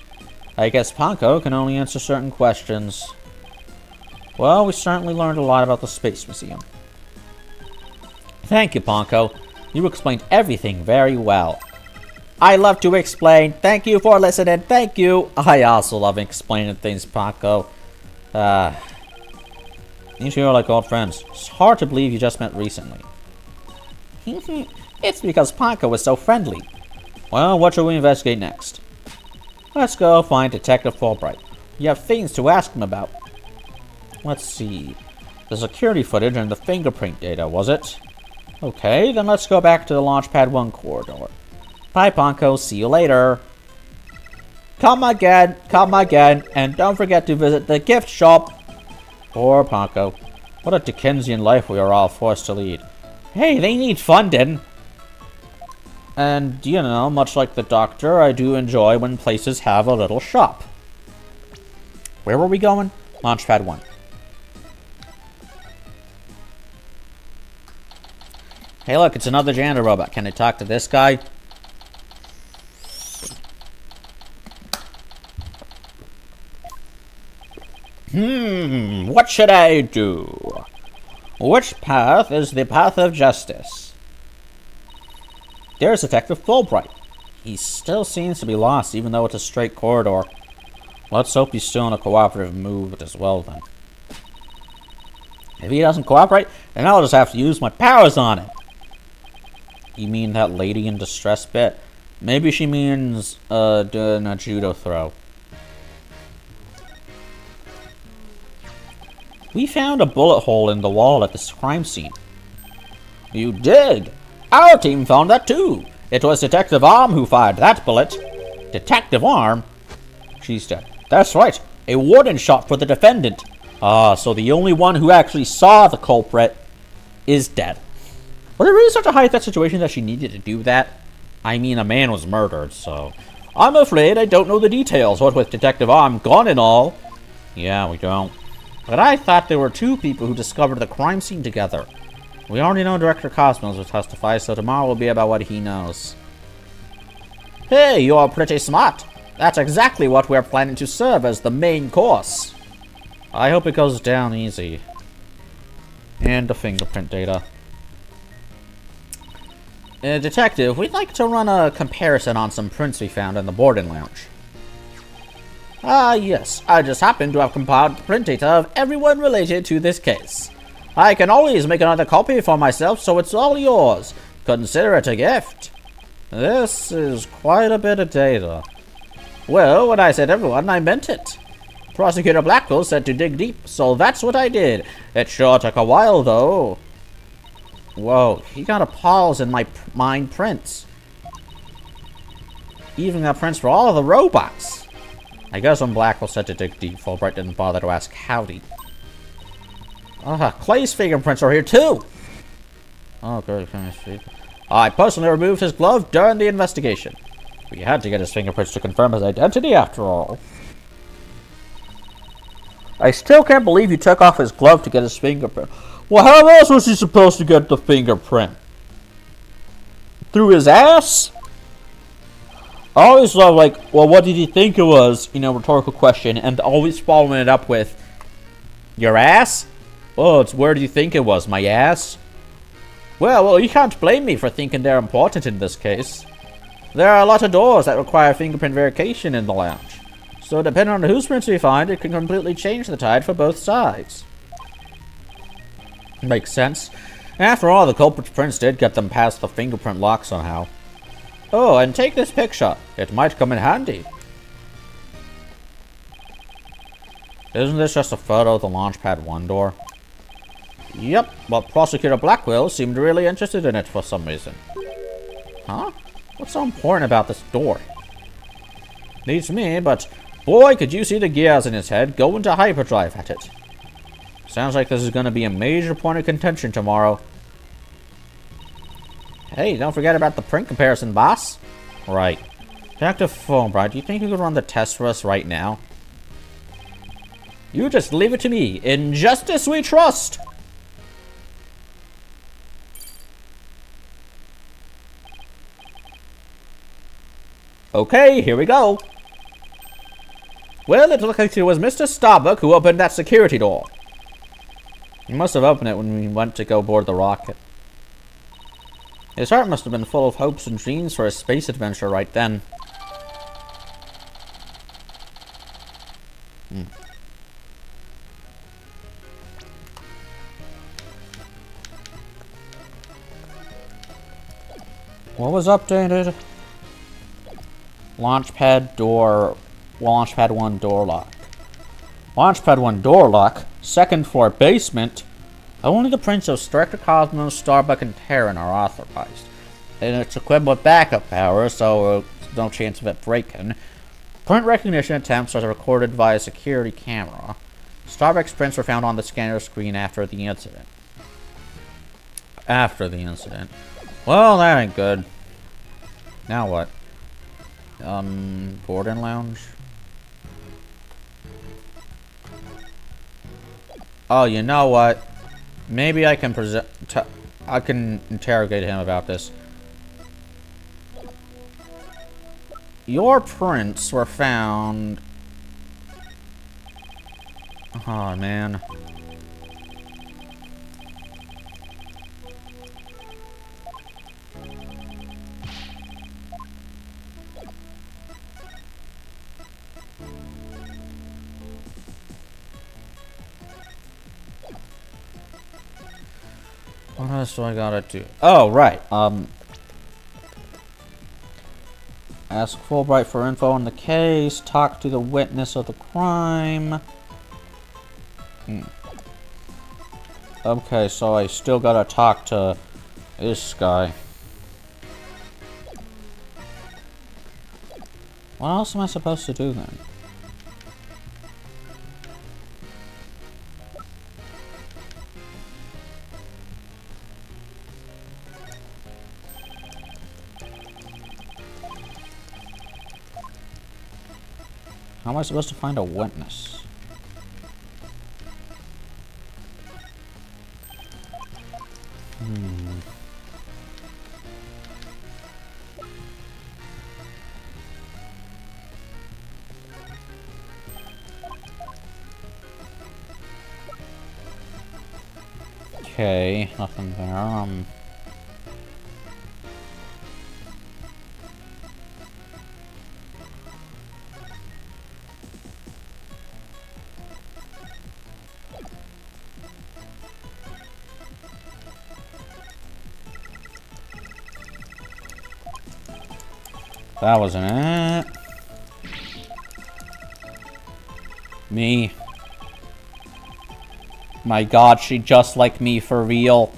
I guess Ponko can only answer certain questions. Well, we certainly learned a lot about the Space Museum. Thank you, Ponko. You explained everything very well. I love to explain. Thank you for listening. Thank you. I also love explaining things, Ponko. You two are like old friends. It's hard to believe you just met recently. It's because Ponko was so friendly. Well, what shall we investigate next? Let's go find Detective Fulbright. We have things to ask him about. Let's see. The security footage and the fingerprint data, was it? Okay, then let's go back to the Launchpad 1 corridor. Bye, Ponko. See you later. Come again, and don't forget to visit the gift shop. Poor Ponko. What a Dickensian life we are all forced to lead. Hey, they need funding. And, you know, much like the Doctor, I do enjoy when places have a little shop. Where were we going? Launchpad 1. Hey, look, it's another janitor robot. Can I talk to this guy? What should I do? Which path is the path of justice? There's Detective Fulbright. He still seems to be lost, even though it's a straight corridor. Let's hope he's still in a cooperative mood as well, then. If he doesn't cooperate, then I'll just have to use my powers on it. You mean that lady in distress bit? Maybe she means, doing a judo throw. We found a bullet hole in the wall at this crime scene. You did? Our team found that too. It was Detective Arm who fired that bullet. Detective Arm? She's dead. That's right. A warning shot for the defendant. Ah, so the only one who actually saw the culprit is dead. Was it really such a high-threat situation that she needed to do that? I mean, a man was murdered, so... I'm afraid I don't know the details, what with Detective Arm gone and all. Yeah, we don't. But I thought there were two people who discovered the crime scene together. We already know Director Cosmos will testify, so tomorrow will be about what he knows. Hey, you're pretty smart. That's exactly what we're planning to serve as the main course. I hope it goes down easy. And the fingerprint data. Detective, we'd like to run a comparison on some prints we found in the boarding lounge. Ah, yes. I just happen to have compiled print data of everyone related to this case. I can always make another copy for myself, so it's all yours. Consider it a gift. This is quite a bit of data. Well, when I said everyone, I meant it. Prosecutor Blackwell said to dig deep, so that's what I did. It sure took a while, though. Whoa, he got a pause in my mind prints. Even got prints for all of the robots. I guess when Blackwell said to dig deep, Fulbright didn't bother to ask howdy. Clay's fingerprints are here too. Oh, good. I personally removed his glove during the investigation. We had to get his fingerprints to confirm his identity after all. I still can't believe he took off his glove to get his fingerprint. Well, how else was he supposed to get the fingerprint? Through his ass? I always love, like, well, what did he think it was? You know, rhetorical question, and always following it up with, your ass? Oh, it's where do you think it was? My ass? Well, you can't blame me for thinking they're important in this case. There are a lot of doors that require fingerprint verification in the lounge. So depending on whose prints we find, it can completely change the tide for both sides. Makes sense. After all, the culprit's prints did get them past the fingerprint lock somehow. Oh, and take this picture. It might come in handy. Isn't this just a photo of the Launchpad 1 door? Yep, but Prosecutor Blackwell seemed really interested in it for some reason. Huh? What's so important about this door? Needs me, but boy, could you see the gears in his head go into hyperdrive at it. Sounds like this is going to be a major point of contention tomorrow. Hey, don't forget about the print comparison, boss. Right. Dr. Fulbright, do you think you could run the test for us right now? You just leave it to me. In justice we trust. Okay, here we go. Well, it looks like it was Mr. Starbuck who opened that security door. He must have opened it when we went to go board the rocket. His heart must have been full of hopes and dreams for a space adventure right then. What was updated? Launchpad 1 door lock. Launchpad 1 door lock. Second floor basement. Only the prints of Director Cosmos, Starbuck, and Terran are authorized. And it's equipped with backup power, so there's no chance of it breaking. Print recognition attempts are recorded via security camera. Starbuck's prints were found on the scanner screen after the incident. Well, that ain't good. Now what? Boarding lounge? Oh, you know what? Maybe I can I can interrogate him about this. Your prints were found... Oh, man. What else do I gotta do? Oh, right. Ask Fulbright for info on the case. Talk to the witness of the crime. Okay, so I still gotta talk to this guy. What else am I supposed to do then? How am I supposed to find a witness? Okay, nothing there. That wasn't it. Me. My god, she just like me for real.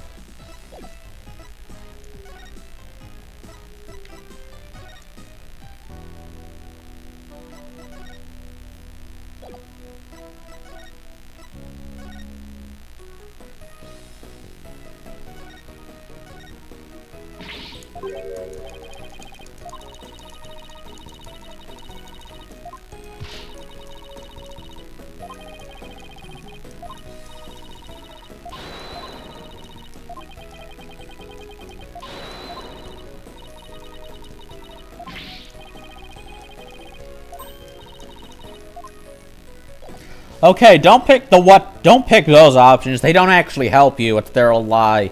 Okay, don't pick the what. Don't pick those options. They don't actually help you. They're a lie.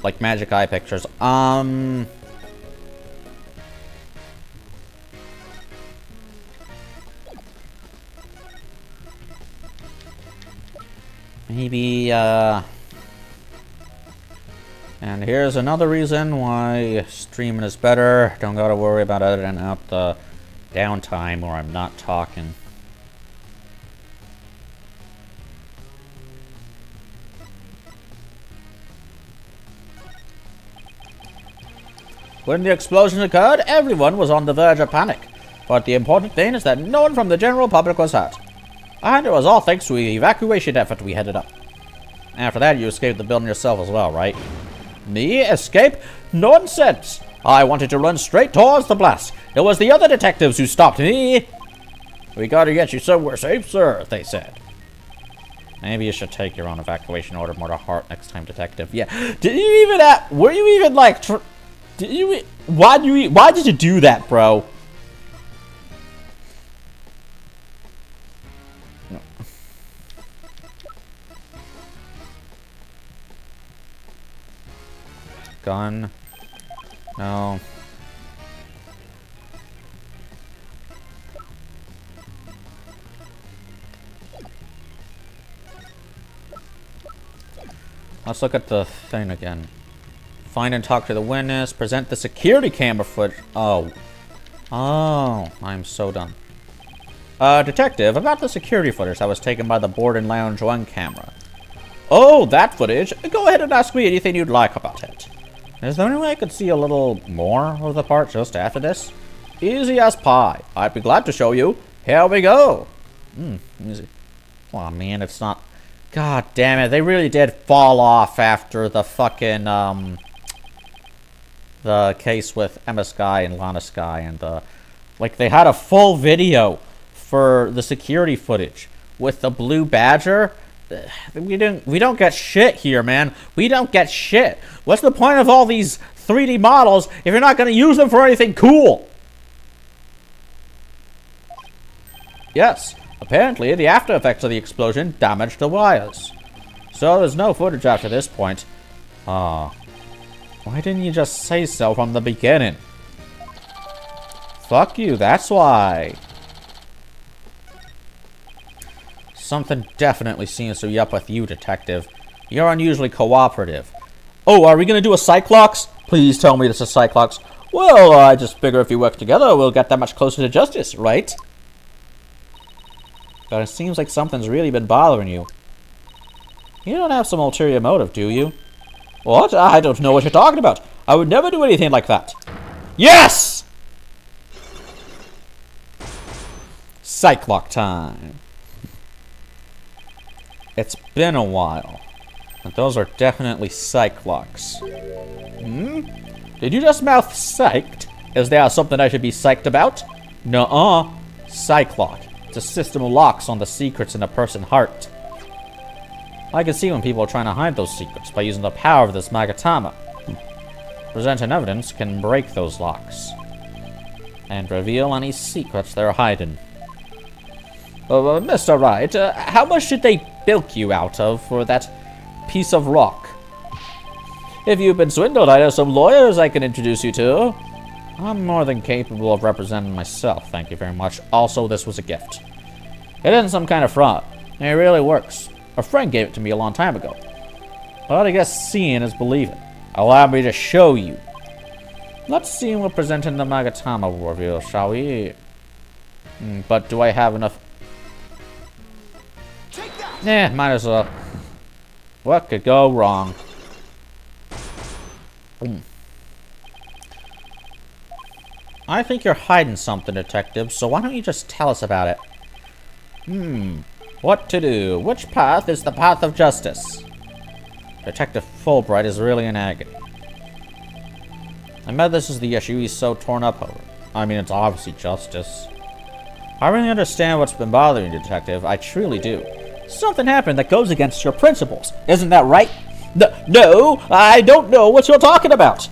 Like magic eye pictures. Maybe, and here's another reason why streaming is better. Don't gotta worry about editing out the downtime where I'm not talking. When the explosion occurred, everyone was on the verge of panic. But the important thing is that no one from the general public was hurt. And it was all thanks to the evacuation effort we headed up. After that, you escaped the building yourself as well, right? Me? Escape? Nonsense! I wanted to run straight towards the blast. It was the other detectives who stopped me. We gotta get you somewhere safe, sir, they said. Maybe you should take your own evacuation order more to heart next time, detective. Yeah. Did you even were you even like... Did you... Why did you do that, bro? No. Gun. No. Let's look at the thing again. Find and talk to the witness. Present the security camera footage. Oh. Oh, I'm so done. Detective, about the security footage that was taken by the Board and Lounge 1 camera. Oh, that footage? Go ahead and ask me anything you'd like about it. Is there any way I could see a little more of the part just after this? Easy as pie. I'd be glad to show you. Here we go. Easy. Oh, man, it's not... God damn it. They really did fall off after the fucking, the case with Emma Skye and Lana Skye and the... Like, they had a full video for the security footage with the blue badger. We don't get shit here, man. We don't get shit. What's the point of all these 3D models if you're not going to use them for anything cool? Yes, apparently the after effects of the explosion damaged the wires. So there's no footage after this point. Ah. Why didn't you just say so from the beginning? Fuck you, that's why. Something definitely seems to be up with you, Detective. You're unusually cooperative. Oh, are we gonna do a Cyclops? Please tell me this is Cyclops. Well, I just figure if we work together, we'll get that much closer to justice, right? But it seems like something's really been bothering you. You don't have some ulterior motive, do you? What? I don't know what you're talking about. I would never do anything like that. Yes! Cyclops time. It's been a while. But those are definitely Cyclops. Did you just mouth psyched? Is there something I should be psyched about? Nuh-uh. Cyclops. It's a system of locks on the secrets in a person's heart. I can see when people are trying to hide those secrets by using the power of this Magatama. Presenting evidence can break those locks and reveal any secrets they're hiding. Mr. Wright, how much did they bilk you out of for that piece of rock? If you've been swindled, I know some lawyers I can introduce you to. I'm more than capable of representing myself, thank you very much. Also, this was a gift. It isn't some kind of fraud. It really works. A friend gave it to me a long time ago. But I guess seeing is believing. Allow me to show you. Let's see what presenting the Magatama will reveal, shall we? But do I have enough? Might as well. What could go wrong? I think you're hiding something, Detective, so why don't you just tell us about it? What to do? Which path is the path of justice? Detective Fulbright is really in agony. I bet this is the issue he's so torn up over. I mean, it's obviously justice. I really understand what's been bothering you, Detective. I truly do. Something happened that goes against your principles. Isn't that right? No, I don't know what you're talking about.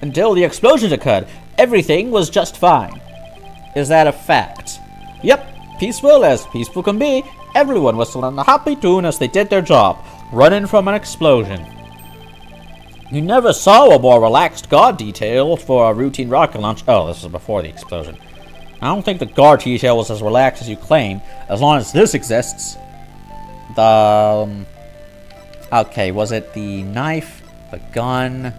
Until the explosions occurred, everything was just fine. Is that a fact? Yep. Peaceful as peaceful can be. Everyone whistling a happy tune as they did their job, running from an explosion. You never saw a more relaxed guard detail for a routine rocket launch. Oh, this was before the explosion. I don't think the guard detail was as relaxed as you claim, as long as this exists. Okay, was it the knife, the gun,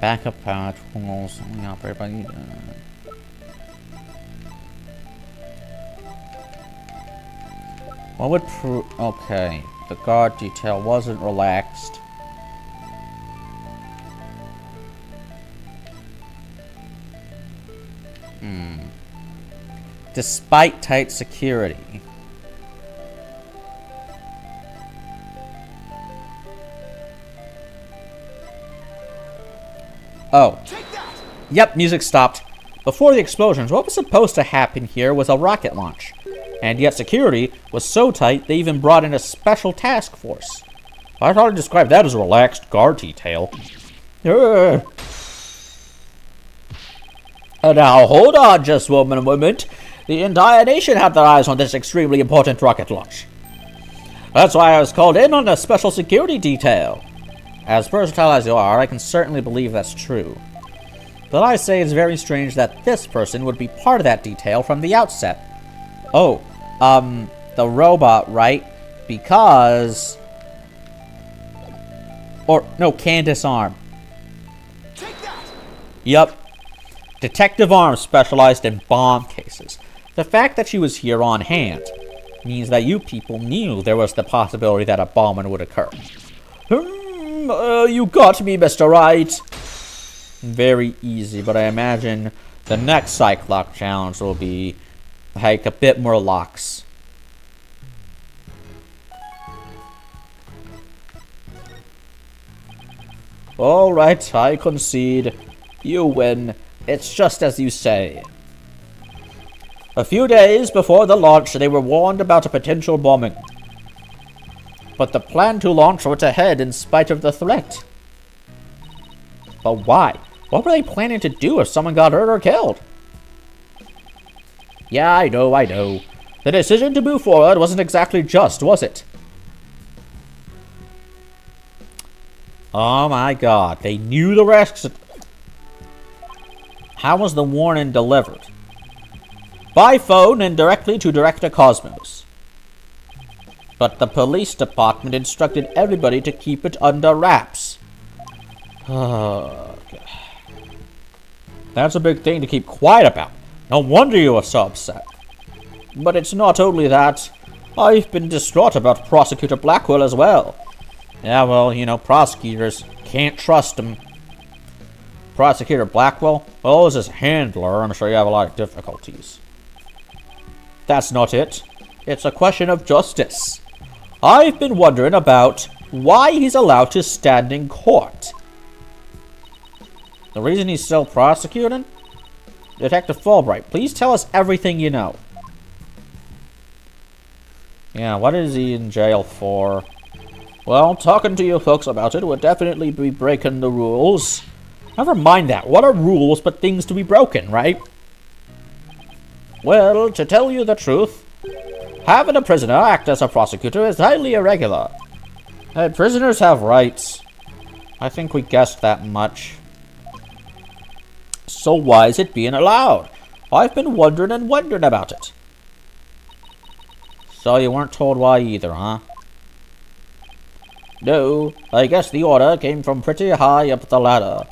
backup power tools, only operated by... What would prove... Okay, the guard detail wasn't relaxed. Despite tight security. Oh. Yep, music stopped. Before the explosions, what was supposed to happen here was a rocket launch. And yet security was so tight, they even brought in a special task force. I thought I'd describe that as a relaxed guard detail. Now, hold on just one moment. The entire nation had their eyes on this extremely important rocket launch. That's why I was called in on a special security detail. As versatile as you are, I can certainly believe that's true. But I say it's very strange that this person would be part of that detail from the outset. Oh, the robot, right? Because... Or, no, Candace Arm. Take that! Yup. Detective Arm specialized in bomb cases. The fact that she was here on hand means that you people knew there was the possibility that a bombing would occur. You got me, Mr. Wright. Very easy, but I imagine the next Cyclops challenge will be like a bit more locks. Alright, I concede. You win. It's just as you say. A few days before the launch, they were warned about a potential bombing. but the plan to launch went ahead in spite of the threat. But why? What were they planning to do if someone got hurt or killed? Yeah, I know. The decision to move forward wasn't exactly just, was it? Oh my god, they knew the risks. How was the warning delivered? By phone and directly to Director Cosmos. But the police department instructed everybody to keep it under wraps. That's a big thing to keep quiet about. No wonder you were so upset. But it's not only that. I've been distraught about Prosecutor Blackwell as well. Yeah, well, you know, prosecutors can't trust him. Prosecutor Blackwell? Well, as his handler, I'm sure you have a lot of difficulties. That's not it. It's a question of justice. I've been wondering about why he's allowed to stand in court. The reason he's still prosecuting? Detective Fulbright, please tell us everything you know. Yeah, what is he in jail for? Well, talking to you folks about it would definitely be breaking the rules. Never mind that. What are rules but things to be broken, right? Well, to tell you the truth, having a prisoner act as a prosecutor is highly irregular. Prisoners have rights. I think we guessed that much. So why is it being allowed? I've been wondering about it. So you weren't told why either, huh? No, I guess the order came from pretty high up the ladder.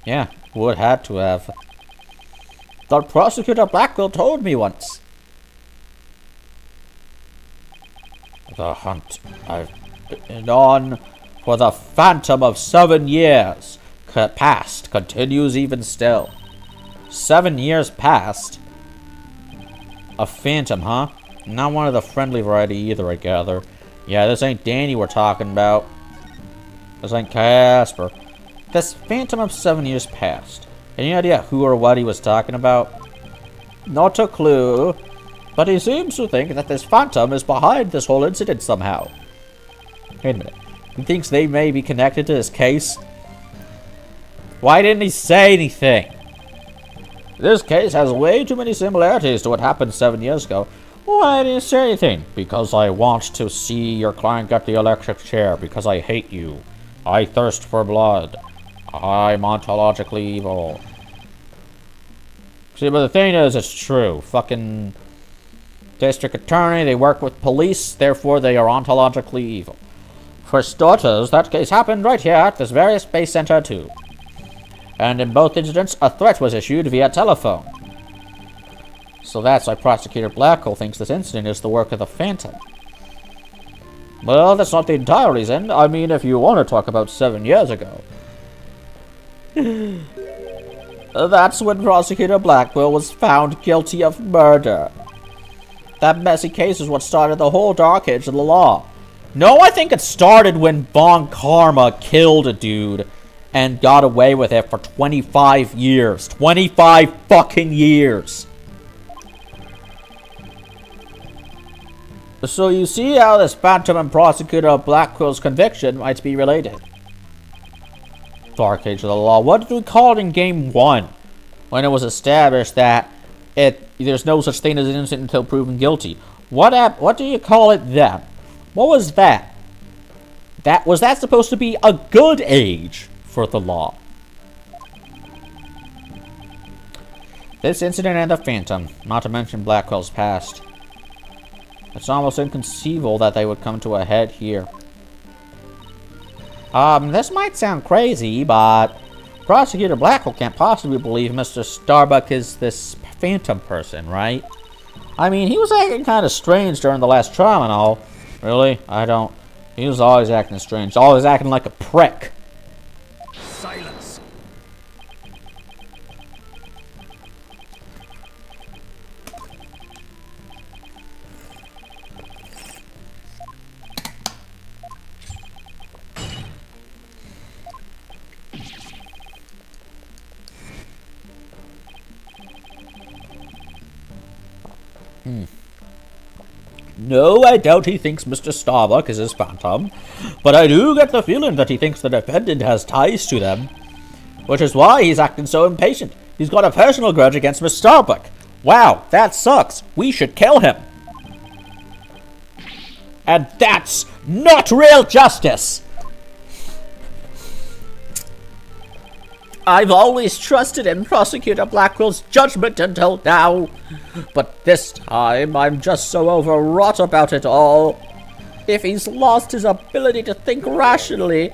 Yeah, would had to have. The Prosecutor Blackwell told me once. The hunt I've been on for the phantom of 7 years past continues even still. 7 years past? A phantom, huh? Not one of the friendly variety either, I gather. Yeah, this ain't Danny we're talking about. This ain't Casper. This phantom of 7 years past. Any idea who or what he was talking about? Not a clue. But he seems to think that this phantom is behind this whole incident somehow. Wait a minute. He thinks they may be connected to this case? Why didn't he say anything? This case has way too many similarities to what happened 7 years ago. Why didn't you say anything? Because I want to see your client get the electric chair. Because I hate you. I thirst for blood. I'm ontologically evil. See, but the thing is, it's true. Fucking district attorney, they work with police, therefore they are ontologically evil. For starters, that case happened right here at this very space center too. And in both incidents, a threat was issued via telephone. So that's why Prosecutor Blackwell thinks this incident is the work of the Phantom. Well, that's not the entire reason. I mean, if you want to talk about 7 years ago. That's when Prosecutor Blackwell was found guilty of murder. That messy case is what started the whole dark age of the law. No, I think it started when Von Karma killed a dude and got away with it for 25 years. 25 fucking years. So you see how this Phantom and Prosecutor Blackwell's conviction might be related. Dark Age of the Law. What did we call it in Game 1? When it was established that there's no such thing as an innocent until proven guilty. What do you call it then? What was that? Was that supposed to be a good age for the law? This incident and the Phantom, not to mention Blackwell's past. It's almost inconceivable that they would come to a head here. This might sound crazy, but Prosecutor Blackwell can't possibly believe Mr. Starbuck is this Phantom person, right? I mean, he was acting kind of strange during the last trial and all. Really? I don't. He was always acting strange. Always acting like a prick. Silence. No, I doubt he thinks Mr. Starbuck is his phantom, but I do get the feeling that he thinks the defendant has ties to them, which is why he's acting so impatient. He's got a personal grudge against Mr. Starbuck. Wow, that sucks. We should kill him. And that's not real justice. I've always trusted in Prosecutor Blackwell's judgment until now, but this time I'm just so overwrought about it all. If he's lost his ability to think rationally,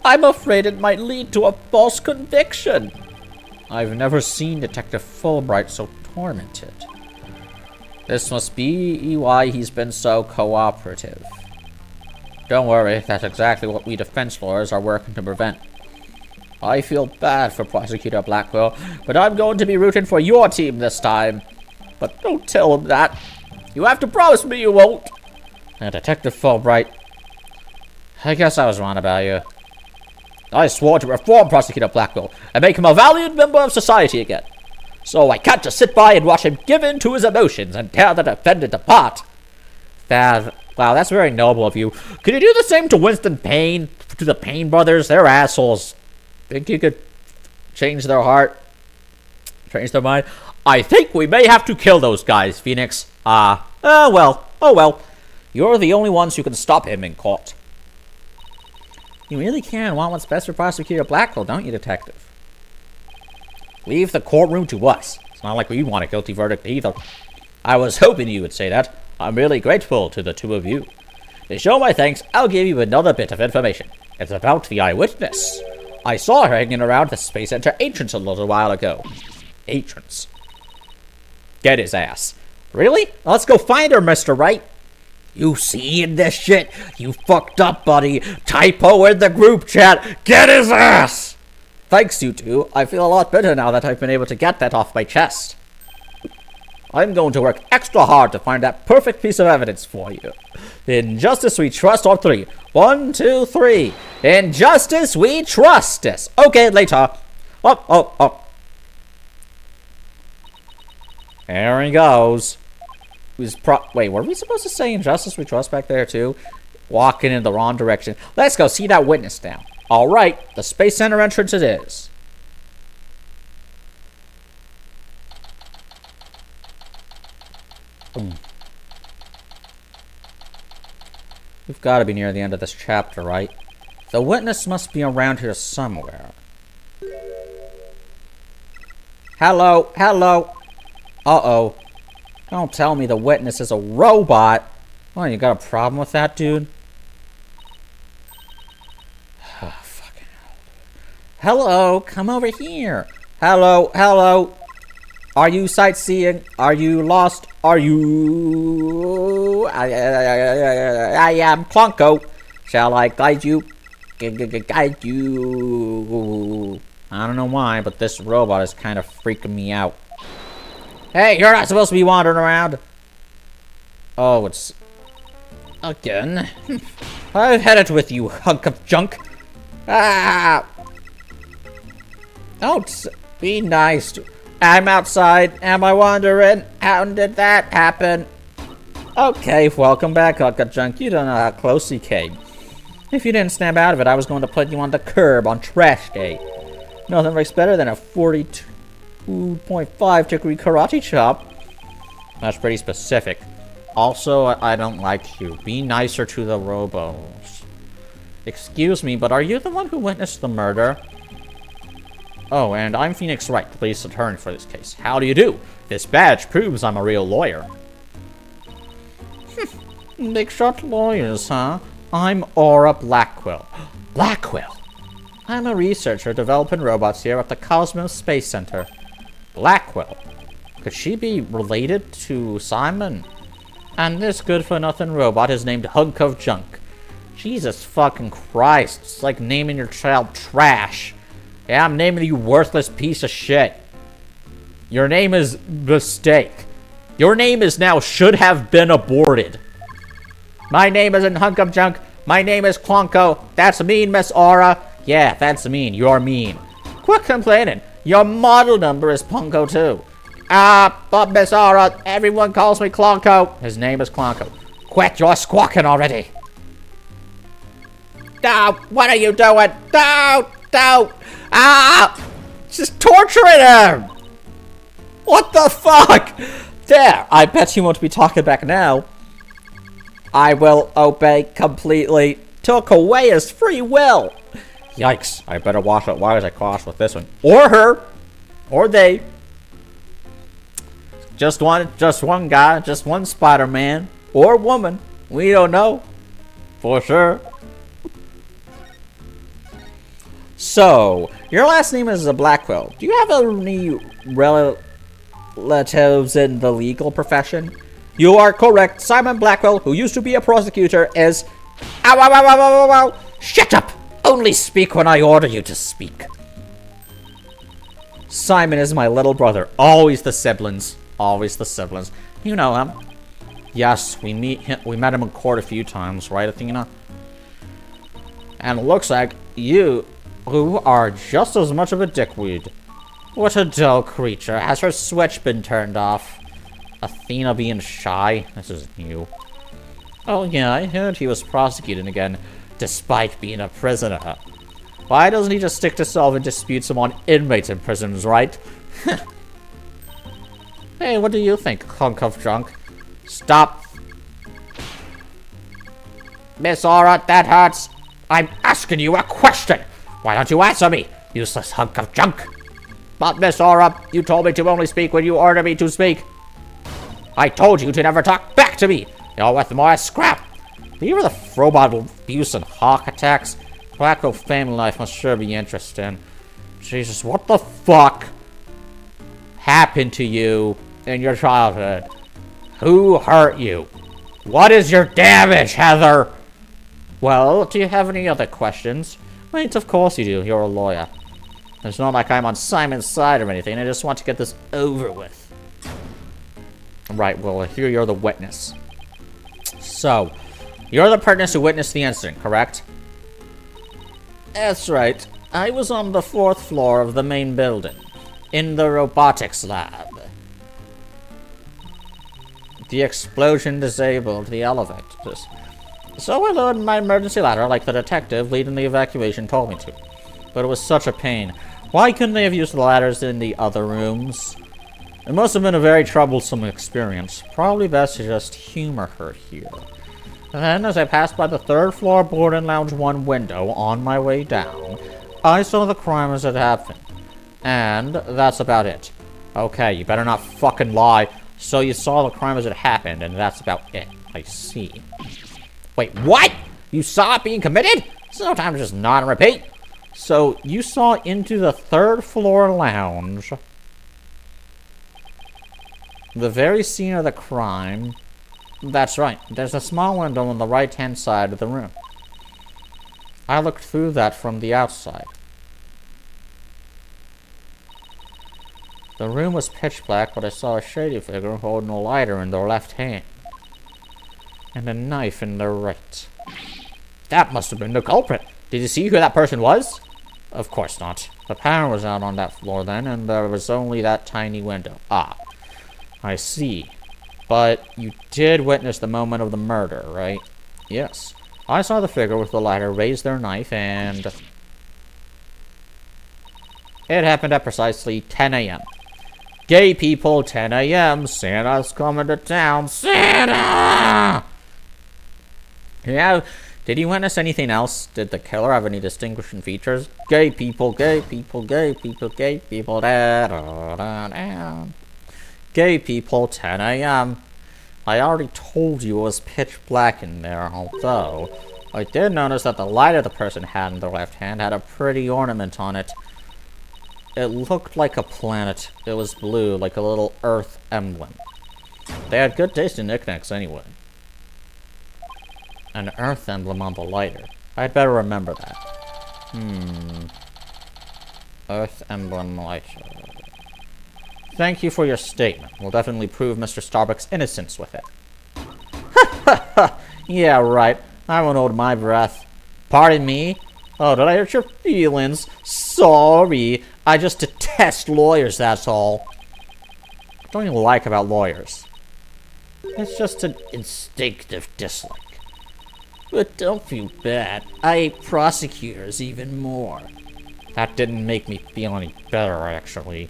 I'm afraid it might lead to a false conviction. I've never seen Detective Fulbright so tormented. This must be why he's been so cooperative. Don't worry, that's exactly what we defense lawyers are working to prevent. I feel bad for Prosecutor Blackwell, but I'm going to be rooting for your team this time. But don't tell him that. You have to promise me you won't. Detective Fulbright, I guess I was wrong about you. I swore to reform Prosecutor Blackwell and make him a valued member of society again. So I can't just sit by and watch him give in to his emotions and tear the defendant apart. Wow, that's very noble of you. Could you do the same to Winston Payne, to the Payne brothers? They're assholes. Think you could change their heart? Change their mind? I think we may have to kill those guys, Phoenix. Oh well. You're the only ones who can stop him in court. You really can want what's best for Prosecutor Blackwell, don't you, Detective? Leave the courtroom to us. It's not like we want a guilty verdict either. I was hoping you would say that. I'm really grateful to the two of you. To show my thanks, I'll give you another bit of information. It's about the eyewitness. I saw her hanging around the Space Center entrance a little while ago. Entrance? Get his ass. Really? Let's go find her, Mr. Wright. You seeing this shit? You fucked up, buddy. Typo in the group chat. Get his ass! Thanks, you two. I feel a lot better now that I've been able to get that off my chest. I'm going to work extra hard to find that perfect piece of evidence for you. In justice we trust on 3. 1, 2, 3. In justice we trust us. Okay, later. Oh. There he goes. Wait, were we supposed to say in justice we trust back there too? Walking in the wrong direction. Let's go see that witness now. Alright, the Space Center entrance it is. We've got to be near the end of this chapter, right? The witness must be around here somewhere. Hello. Uh-oh. Don't tell me the witness is a robot. Oh, you got a problem with that, dude? Oh, fucking hell. Hello, come over here. Hello. Are you sightseeing? Are you lost? Are you... I am Clonko. Shall I guide you? Guide you. I don't know why, but this robot is kind of freaking me out. Hey, you're not supposed to be wandering around. Oh, it's... again. I've had it with you, hunk of junk. Don't be nice to... I'm outside. Am I wandering? How did that happen? Okay, welcome back, hunk of junk. You don't know how close he came. If you didn't snap out of it, I was going to put you on the curb on trash day. Nothing makes better than a 42.5 degree karate chop. That's pretty specific. Also, I don't like you. Be nicer to the robos. Excuse me, but are you the one who witnessed the murder? Oh, and I'm Phoenix Wright, the police attorney for this case. How do you do? This badge proves I'm a real lawyer. Big shot lawyers, huh? I'm Aura Blackwell. Blackwell? I'm a researcher developing robots here at the Cosmos Space Center. Blackwell? Could she be related to Simon? And this good-for-nothing robot is named Hunk of Junk. Jesus fucking Christ. It's like naming your child Trash. Yeah, I'm naming you worthless piece of shit. Your name is Mistake. Your name is now Should Have Been Aborted. My name isn't Hunk of Junk. My name is Clonko. That's mean, Miss Aura. Yeah, that's mean. You're mean. Quit complaining. Your model number is Punko too. But Miss Aura, everyone calls me Clonko. His name is Clonko. quit your squawking already? No, what are you doing? No, no. Ah! Just torturing him! What the fuck? There, I bet you won't be talking back now. I will obey completely. Took away his free will. Yikes, I better watch what wires I cross with this one. Or her. Or they. Just one guy, just one Spider-Man. Or woman. We don't know. For sure. So, your last name is Blackwell. Do you have any relatives in the legal profession? You are correct. Simon Blackwell, who used to be a prosecutor, is... Ow, ow, ow, ow, ow, ow, ow. Shut up! Only speak when I order you to speak. Simon is my little brother. Always the siblings. Always the siblings. You know him. Yes, we met him in court a few times, right, Athena? And it looks like you... who are just as much of a dickweed. What a dull creature. Has her switch been turned off? Athena being shy? This is new. Oh yeah, I heard he was prosecuted again, despite being a prisoner. Why doesn't he just stick to solving disputes among inmates in prisons, right? Hey, what do you think, hunk of junk? Stop. Miss Aura, that hurts. I'm asking you a question. Why don't you answer me, useless hunk of junk? But Miss Aura, you told me to only speak when you order me to speak. I told you to never talk back to me. You're worth more scrap. Do you hear the robot abuse and hawk attacks? Blackwell family life must sure be interesting. Jesus, what the fuck happened to you in your childhood? Who hurt you? What is your damage, Heather? Well, do you have any other questions? Wait, of course you do. You're a lawyer. It's not like I'm on Simon's side or anything. I just want to get this over with. Right, well, here you're the witness. So, you're the person who witnessed the incident, correct? That's right. I was on the 4th floor of the main building, in the robotics lab. The explosion disabled the elevators. So I lowered my emergency ladder like the detective leading the evacuation told me to. But it was such a pain. Why couldn't they have used the ladders in the other rooms? It must have been a very troublesome experience. Probably best to just humor her here. And then, as I passed by the 3rd floor board and lounge 1 window on my way down, I saw the crime as it happened. And that's about it. Okay, you better not fucking lie. So you saw the crime as it happened, and that's about it. I see. Wait, what? You saw it being committed? There's no time to just nod and repeat. So, you saw into the 3rd floor lounge. The very scene of the crime. That's right. There's a small window on the right-hand side of the room. I looked through that from the outside. The room was pitch black, but I saw a shady figure holding a lighter in their left hand. And a knife in their right. That must have been the culprit. Did you see who that person was? Of course not. The power was out on that floor then, and there was only that tiny window. Ah, I see. But you did witness the moment of the murder, right? Yes. I saw the figure with the lighter raise their knife, and... it happened at precisely 10 a.m. Gay people, 10 a.m. Santa's coming to town. Santa! Yeah, did you witness anything else? Did the killer have any distinguishing features? Gay people, gay people, gay people, gay people. Da, da, da, da. Gay people, 10 a.m. I already told you it was pitch black in there, although I did notice that the lighter the person had in their left hand had a pretty ornament on it. It looked like a planet. It was blue, like a little Earth emblem. They had good taste in knickknacks anyway. An Earth emblem on the lighter. I'd better remember that. Earth emblem lighter. Thank you for your statement. We'll definitely prove Mr. Starbuck's innocence with it. Yeah, right. I won't hold my breath. Pardon me? Oh, did I hurt your feelings? Sorry. I just detest lawyers, that's all. What don't you like about lawyers? It's just an instinctive dislike. But don't feel bad. I hate prosecutors even more. That didn't make me feel any better, actually.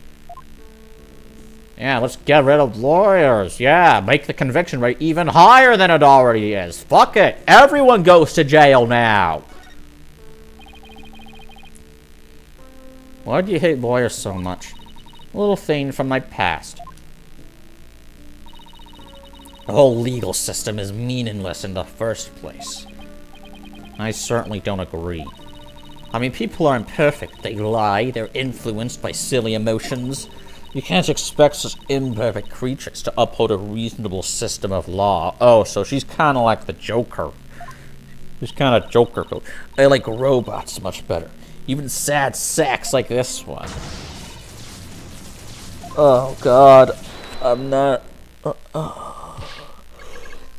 Yeah, let's get rid of lawyers. Yeah, make the conviction rate even higher than it already is. Fuck it. Everyone goes to jail now. Why do you hate lawyers so much? A little thing from my past. The whole legal system is meaningless in the first place. I certainly don't agree. I mean, people are imperfect. They lie, they're influenced by silly emotions. You can't expect such imperfect creatures to uphold a reasonable system of law. Oh, so she's kind of like the Joker. She's kind of Joker. I like robots much better. Even sad sacks like this one. Oh, God. I'm not...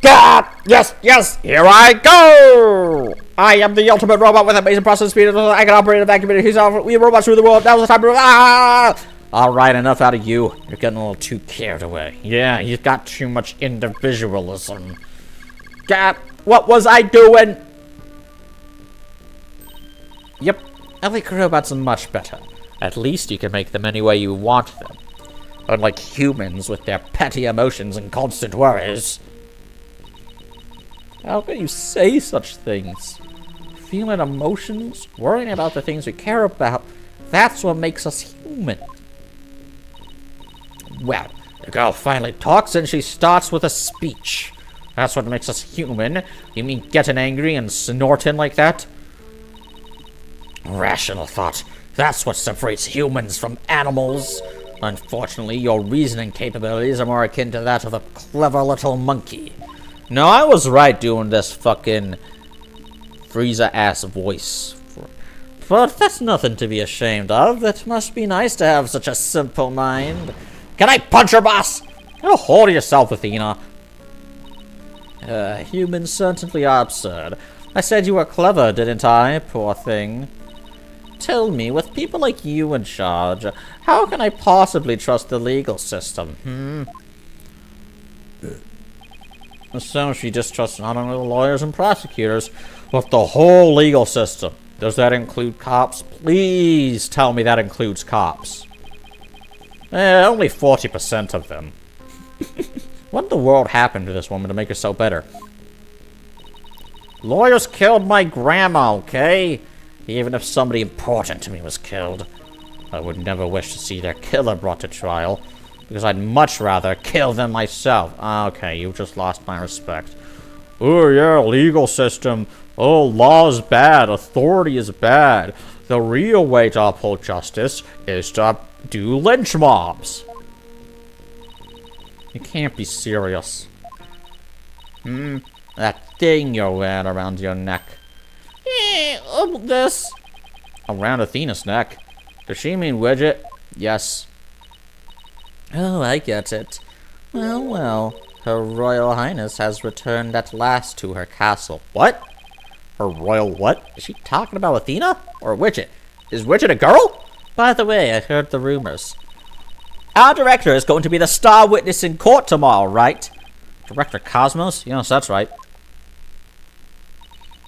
God! Yes, yes! Here I go! I am the ultimate robot with amazing processing speed. I can operate a vacuum. We robots rule the world. Now is the time to... Ah! Alright, enough out of you. You're getting a little too carried away. Yeah, you've got too much individualism. God, what was I doing? Yep, I like robots much better. At least you can make them any way you want them. Unlike humans with their petty emotions and constant worries. How can you say such things? Feeling emotions, worrying about the things we care about, that's what makes us human. Well, the girl finally talks and she starts with a speech. That's what makes us human. You mean getting angry and snorting like that? Rational thought. That's what separates humans from animals. Unfortunately, your reasoning capabilities are more akin to that of a clever little monkey. No, I was right doing this fucking Frieza-ass voice. But that's nothing to be ashamed of. It must be nice to have such a simple mind. Can I punch her, boss? Oh, hold yourself, Athena. Humans certainly are absurd. I said you were clever, didn't I, poor thing? Tell me, with people like you in charge, how can I possibly trust the legal system, So she distrusts not only the lawyers and prosecutors, but the whole legal system. Does that include cops? Please tell me that includes cops. Only 40% of them. What in the world happened to this woman to make her so bitter? Lawyers killed my grandma, okay? Even if somebody important to me was killed, I would never wish to see their killer brought to trial, because I'd much rather kill them myself. Okay, you just lost my respect. Oh yeah, legal system. Oh, law's bad. Authority is bad. The real way to uphold justice is to do lynch mobs. You can't be serious. That thing you're wearing around your neck. This. Around Athena's neck. Does she mean widget? Yes. Oh, I get it. Well, well. Her Royal Highness has returned at last to her castle. What? Her royal what? Is she talking about Athena? Or Widget? Is Widget a girl? By the way, I heard the rumors. Our director is going to be the star witness in court tomorrow, right? Director Cosmos? Yes, that's right.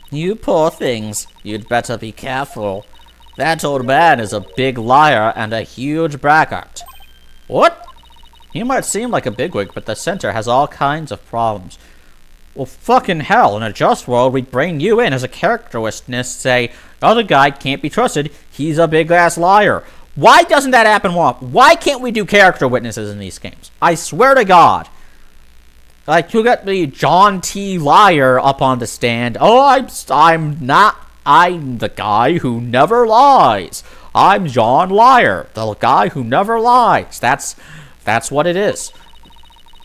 You poor things. You'd better be careful. That old man is a big liar and a huge braggart. What? He might seem like a bigwig, but the center has all kinds of problems. Well, fucking hell, in a just world, we'd bring you in as a character witness, say, other guy can't be trusted, he's a big-ass liar. Why doesn't that happen more? Why can't we do character witnesses in these games? I swear to God. Like, you got the John T. Liar up on the stand. Oh, I'm the guy who never lies. I'm John Liar, the guy who never lies. That's what it is.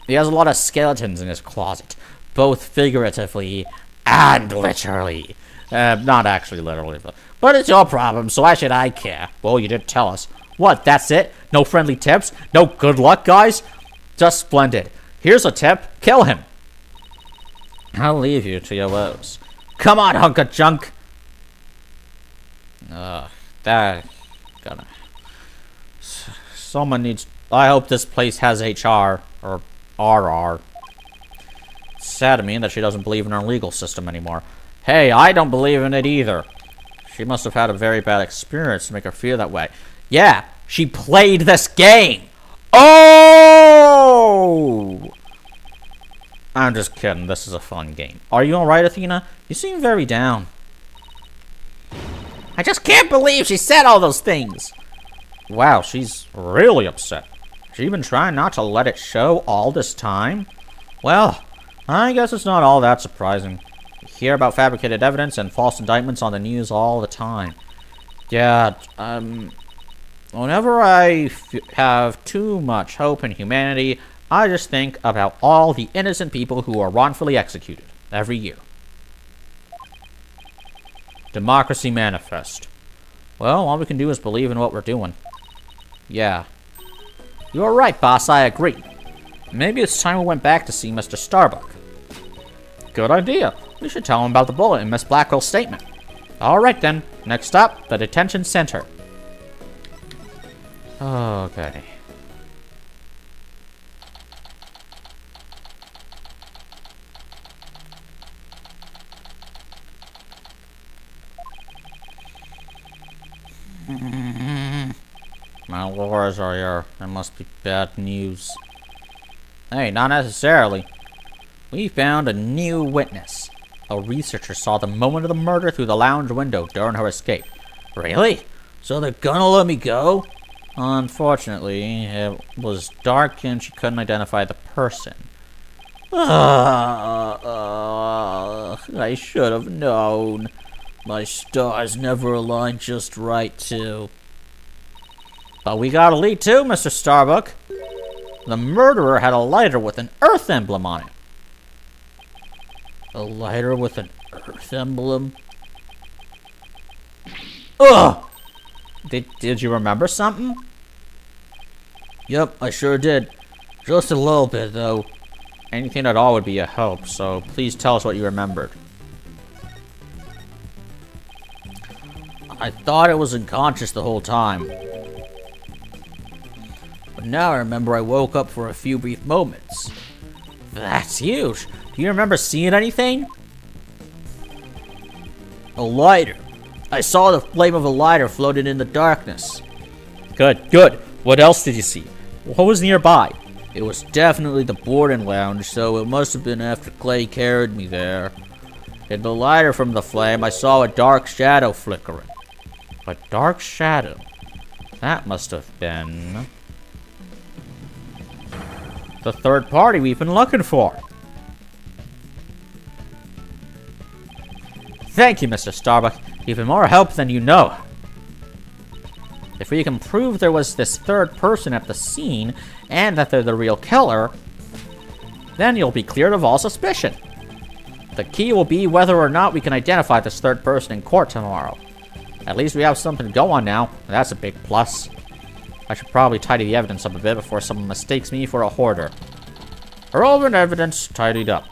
He has a lot of skeletons in his closet. Both figuratively and literally. Not actually literally, but it's your problem, so why should I care? Well, you did tell us. What, that's it? No friendly tips? No good luck, guys? Just splendid. Here's a tip. Kill him. I'll leave you to your woes. Come on, hunk of junk. Someone needs... I hope this place has HR, or RR. It's sad to me that she doesn't believe in our legal system anymore. Hey, I don't believe in it either. She must have had a very bad experience to make her feel that way. Yeah, she played this game. Oh! I'm just kidding. This is a fun game. Are you alright, Athena? You seem very down. I just can't believe she said all those things. Wow, she's really upset. She's been trying not to let it show all this time? Well, I guess it's not all that surprising. You hear about fabricated evidence and false indictments on the news all the time. Yeah, whenever I have too much hope in humanity, I just think about all the innocent people who are wrongfully executed every year. Democracy Manifest. Well, all we can do is believe in what we're doing. Yeah. You're right, boss, I agree. Maybe it's time we went back to see Mr. Starbuck. Good idea. We should tell him about the bullet in Miss Blackwell's statement. Alright then, next up, the detention center. Okay. My lords are here. There must be bad news. Hey, not necessarily. We found a new witness. A researcher saw the moment of the murder through the lounge window during her escape. Really? So they're gonna let me go? Unfortunately, it was dark and she couldn't identify the person. I should have known. My stars never aligned just right, too. But we got a lead too, Mr. Starbuck. The murderer had a lighter with an Earth emblem on it. A lighter with an Earth emblem? Ugh! Did you remember something? Yep, I sure did. Just a little bit, though. Anything at all would be a help, so please tell us what you remembered. I thought I was unconscious the whole time. But now I remember I woke up for a few brief moments. That's huge. Do you remember seeing anything? A lighter. I saw the flame of a lighter floating in the darkness. Good, good. What else did you see? What was nearby? It was definitely the boarding lounge, so it must have been after Clay carried me there. In the lighter from the flame, I saw a dark shadow flickering. A dark shadow? That must have been the third party we've been looking for. Thank you, Mr. Starbuck. You've been more help than you know. If we can prove there was this third person at the scene, and that they're the real killer, then you'll be cleared of all suspicion. The key will be whether or not we can identify this third person in court tomorrow. At least we have something to go on now, and that's a big plus. I should probably tidy the evidence up a bit before someone mistakes me for a hoarder. Irrelevant evidence tidied up.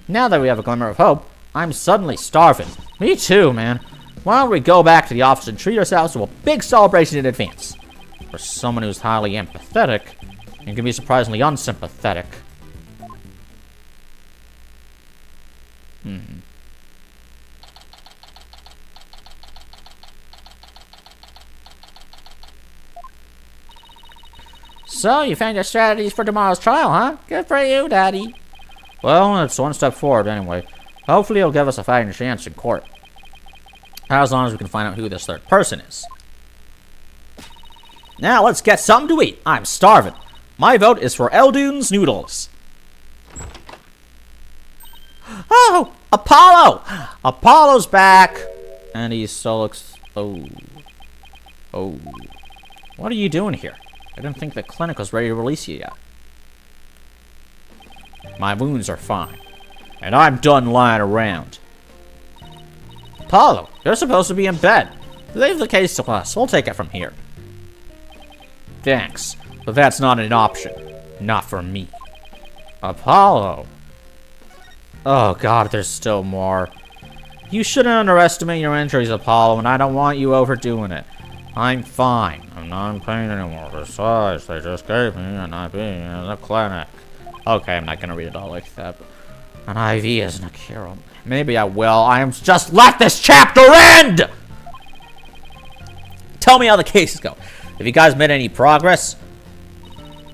Now that we have a glimmer of hope, I'm suddenly starving. Me too, man. Why don't we go back to the office and treat ourselves to a big celebration in advance? For someone who's highly empathetic, and can be surprisingly unsympathetic. So, you found your strategies for tomorrow's trial, huh? Good for you, Daddy. Well, it's one step forward anyway. Hopefully it'll give us a fighting chance in court. As long as we can find out who this third person is. Now let's get something to eat. I'm starving. My vote is for Eldune's noodles. Oh, Apollo! Apollo's back! And he still looks... Oh. What are you doing here? I didn't think the clinic was ready to release you yet. My wounds are fine. And I'm done lying around. Apollo, you're supposed to be in bed. Leave the case to us. We'll take it from here. Thanks, but that's not an option. Not for me. Apollo. Oh god, there's still more. You shouldn't underestimate your injuries, Apollo, and I don't want you overdoing it. I'm fine. I'm not in pain anymore. Besides, they just gave me an IV in the clinic. Okay, I'm not gonna read it all like that. But An IV isn't a cure. Maybe I will. Just let this chapter end! Tell me how the cases go. Have you guys made any progress?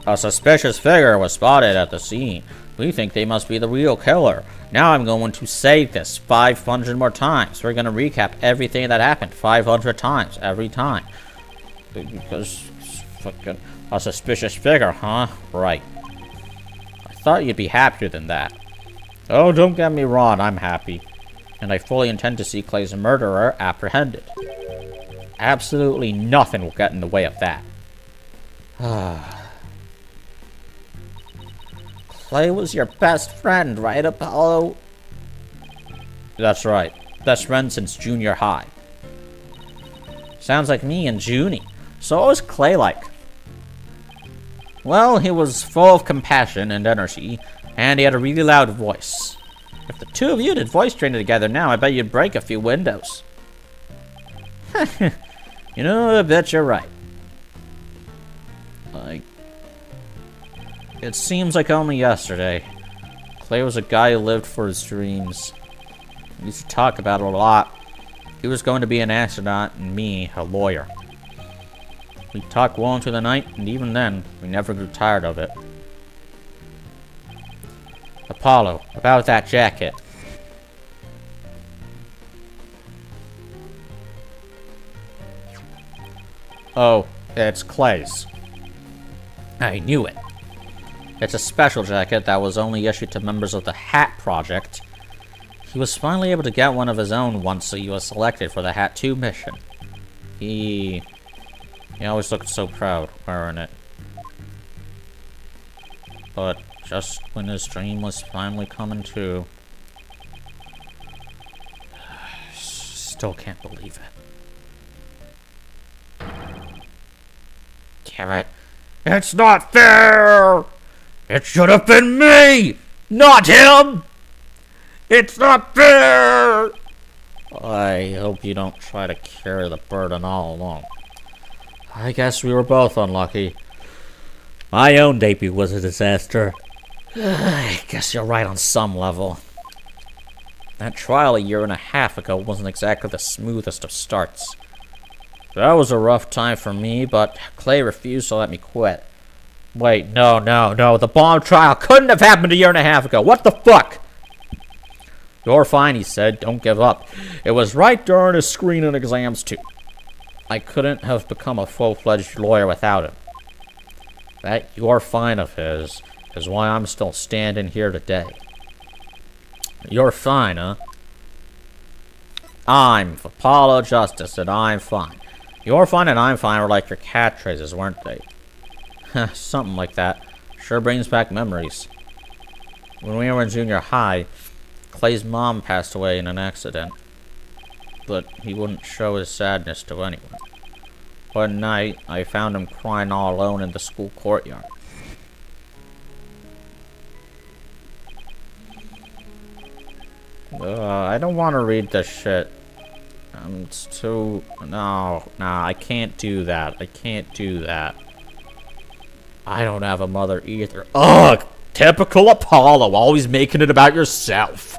A suspicious figure was spotted at the scene. We think they must be the real killer. Now I'm going to say this 500 more times. We're going to recap everything that happened 500 times every time. Because fucking a suspicious figure, huh? Right. I thought you'd be happier than that. Oh, don't get me wrong, I'm happy. And I fully intend to see Clay's murderer apprehended. Absolutely nothing will get in the way of that. Clay was your best friend, right, Apollo? That's right. Best friend since junior high. Sounds like me and Junie. So what was Clay like? Well, he was full of compassion and energy, and he had a really loud voice. If the two of you did voice training together now, I bet you'd break a few windows. You know, I bet you're right. It seems like only yesterday. Clay was a guy who lived for his dreams. We used to talk about it a lot. He was going to be an astronaut, and me, a lawyer. We talked well into the night, and even then, we never grew tired of it. Apollo, about that jacket. Oh, it's Clay's. I knew it. It's a special jacket that was only issued to members of the Hat Project. He was finally able to get one of his own once he was selected for the Hat 2 mission. He always looked so proud wearing it. But just when his dream was finally coming true, still can't believe it. Damn it. It's not fair! It should have been me, not him! It's not fair! I hope you don't try to carry the burden all alone. I guess we were both unlucky. My own debut was a disaster. I guess you're right on some level. That trial a year and a half ago wasn't exactly the smoothest of starts. That was a rough time for me, but Clay refused to let me quit. Wait, no. The bomb trial couldn't have happened a year and a half ago. What the fuck? You're fine, he said. Don't give up. It was right during his screening exams, too. I couldn't have become a full-fledged lawyer without him. That "you're fine" of his is why I'm still standing here today. You're fine, huh? I'm Apollo Justice, and I'm fine. You're fine and I'm fine were like your catchphrases, weren't they? Something like that. Sure brings back memories. When we were in junior high, Clay's mom passed away in an accident. But he wouldn't show his sadness to anyone. One night, I found him crying all alone in the school courtyard. I don't want to read this shit. It's too... No, I can't do that. I don't have a mother either. Ugh! Typical Apollo, always making it about yourself.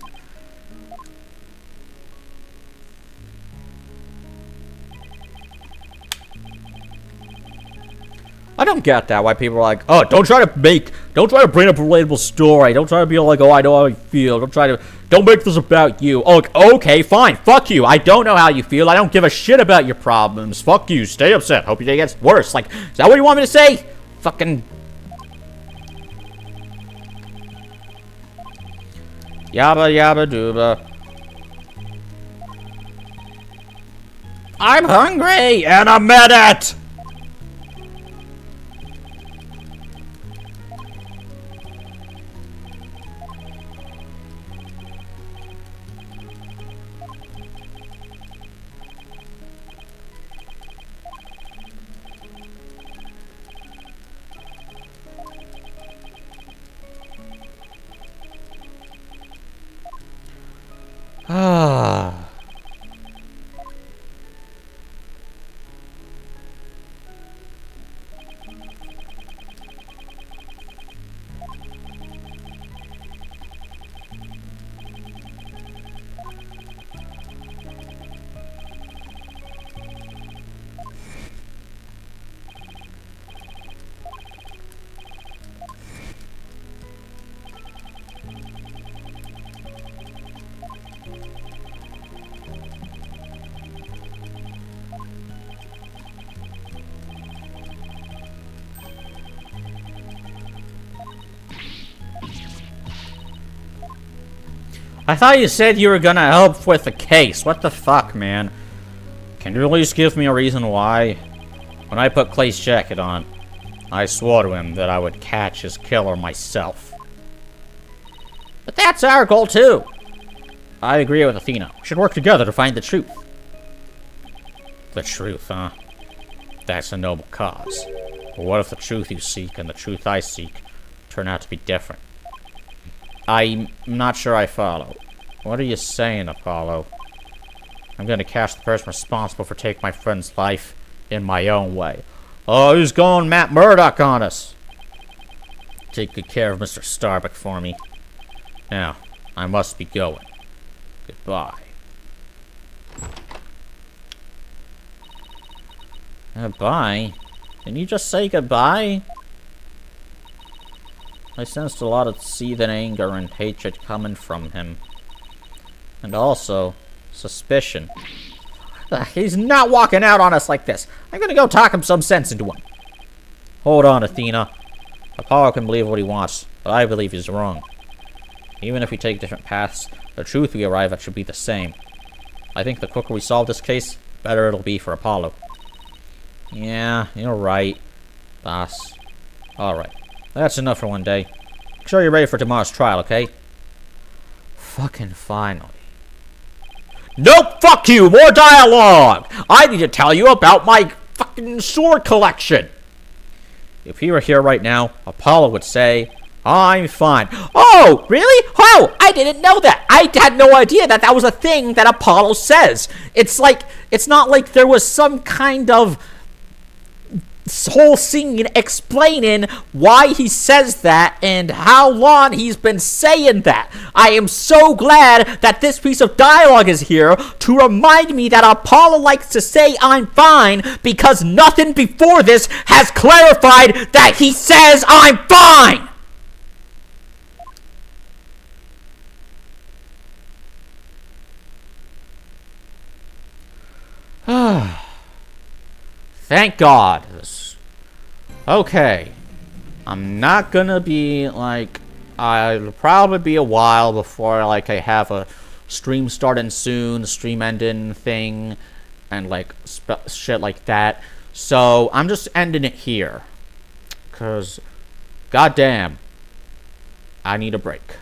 I don't get that, why people are like, oh, don't try to bring up a relatable story. Don't try to be like, oh, I know how you feel. Don't make this about you. Oh, okay, fine, fuck you. I don't know how you feel. I don't give a shit about your problems. Fuck you, stay upset. Hope your day gets worse. Like, is that what you want me to say? Fucking... Yabba yabba dooba. I'm hungry, and I'm mad at... I thought you said you were gonna help with the case. What the fuck, man? Can you at least give me a reason why? When I put Clay's jacket on, I swore to him that I would catch his killer myself. But that's our goal, too. I agree with Athena. We should work together to find the truth. The truth, huh? That's a noble cause. But what if the truth you seek and the truth I seek turn out to be different? I'm not sure I follow. What are you saying, Apollo? I'm gonna catch the person responsible for taking my friend's life in my own way. Oh, who's going Matt Murdock on us? Take good care of Mr. Starbuck for me. Now, I must be going. Goodbye. Goodbye? Didn't you just say goodbye? I sensed a lot of seething anger and hatred coming from him. And also, suspicion. He's not walking out on us like this. I'm gonna go talk him some sense into him. Hold on, Athena. Apollo can believe what he wants, but I believe he's wrong. Even if we take different paths, the truth we arrive at should be the same. I think the quicker we solve this case, the better it'll be for Apollo. Yeah, you're right, boss. Alright, that's enough for one day. Make sure you're ready for tomorrow's trial, okay? Fucking finally. Nope, fuck you, more dialogue! I need to tell you about my fucking sword collection! If he were here right now, Apollo would say, I'm fine. Oh, really? Oh, I didn't know that. I had no idea that that was a thing that Apollo says. It's not like there was some kind of whole scene explaining why he says that and how long he's been saying that. I am so glad that this piece of dialogue is here to remind me that Apollo likes to say I'm fine because nothing before this has clarified that he says I'm fine. Thank God. Okay. I'm not gonna be, like... I'll probably be a while before, like, I have a stream starting soon, stream ending thing, and, like, shit like that. So, I'm just ending it here. Because, goddamn, I need a break.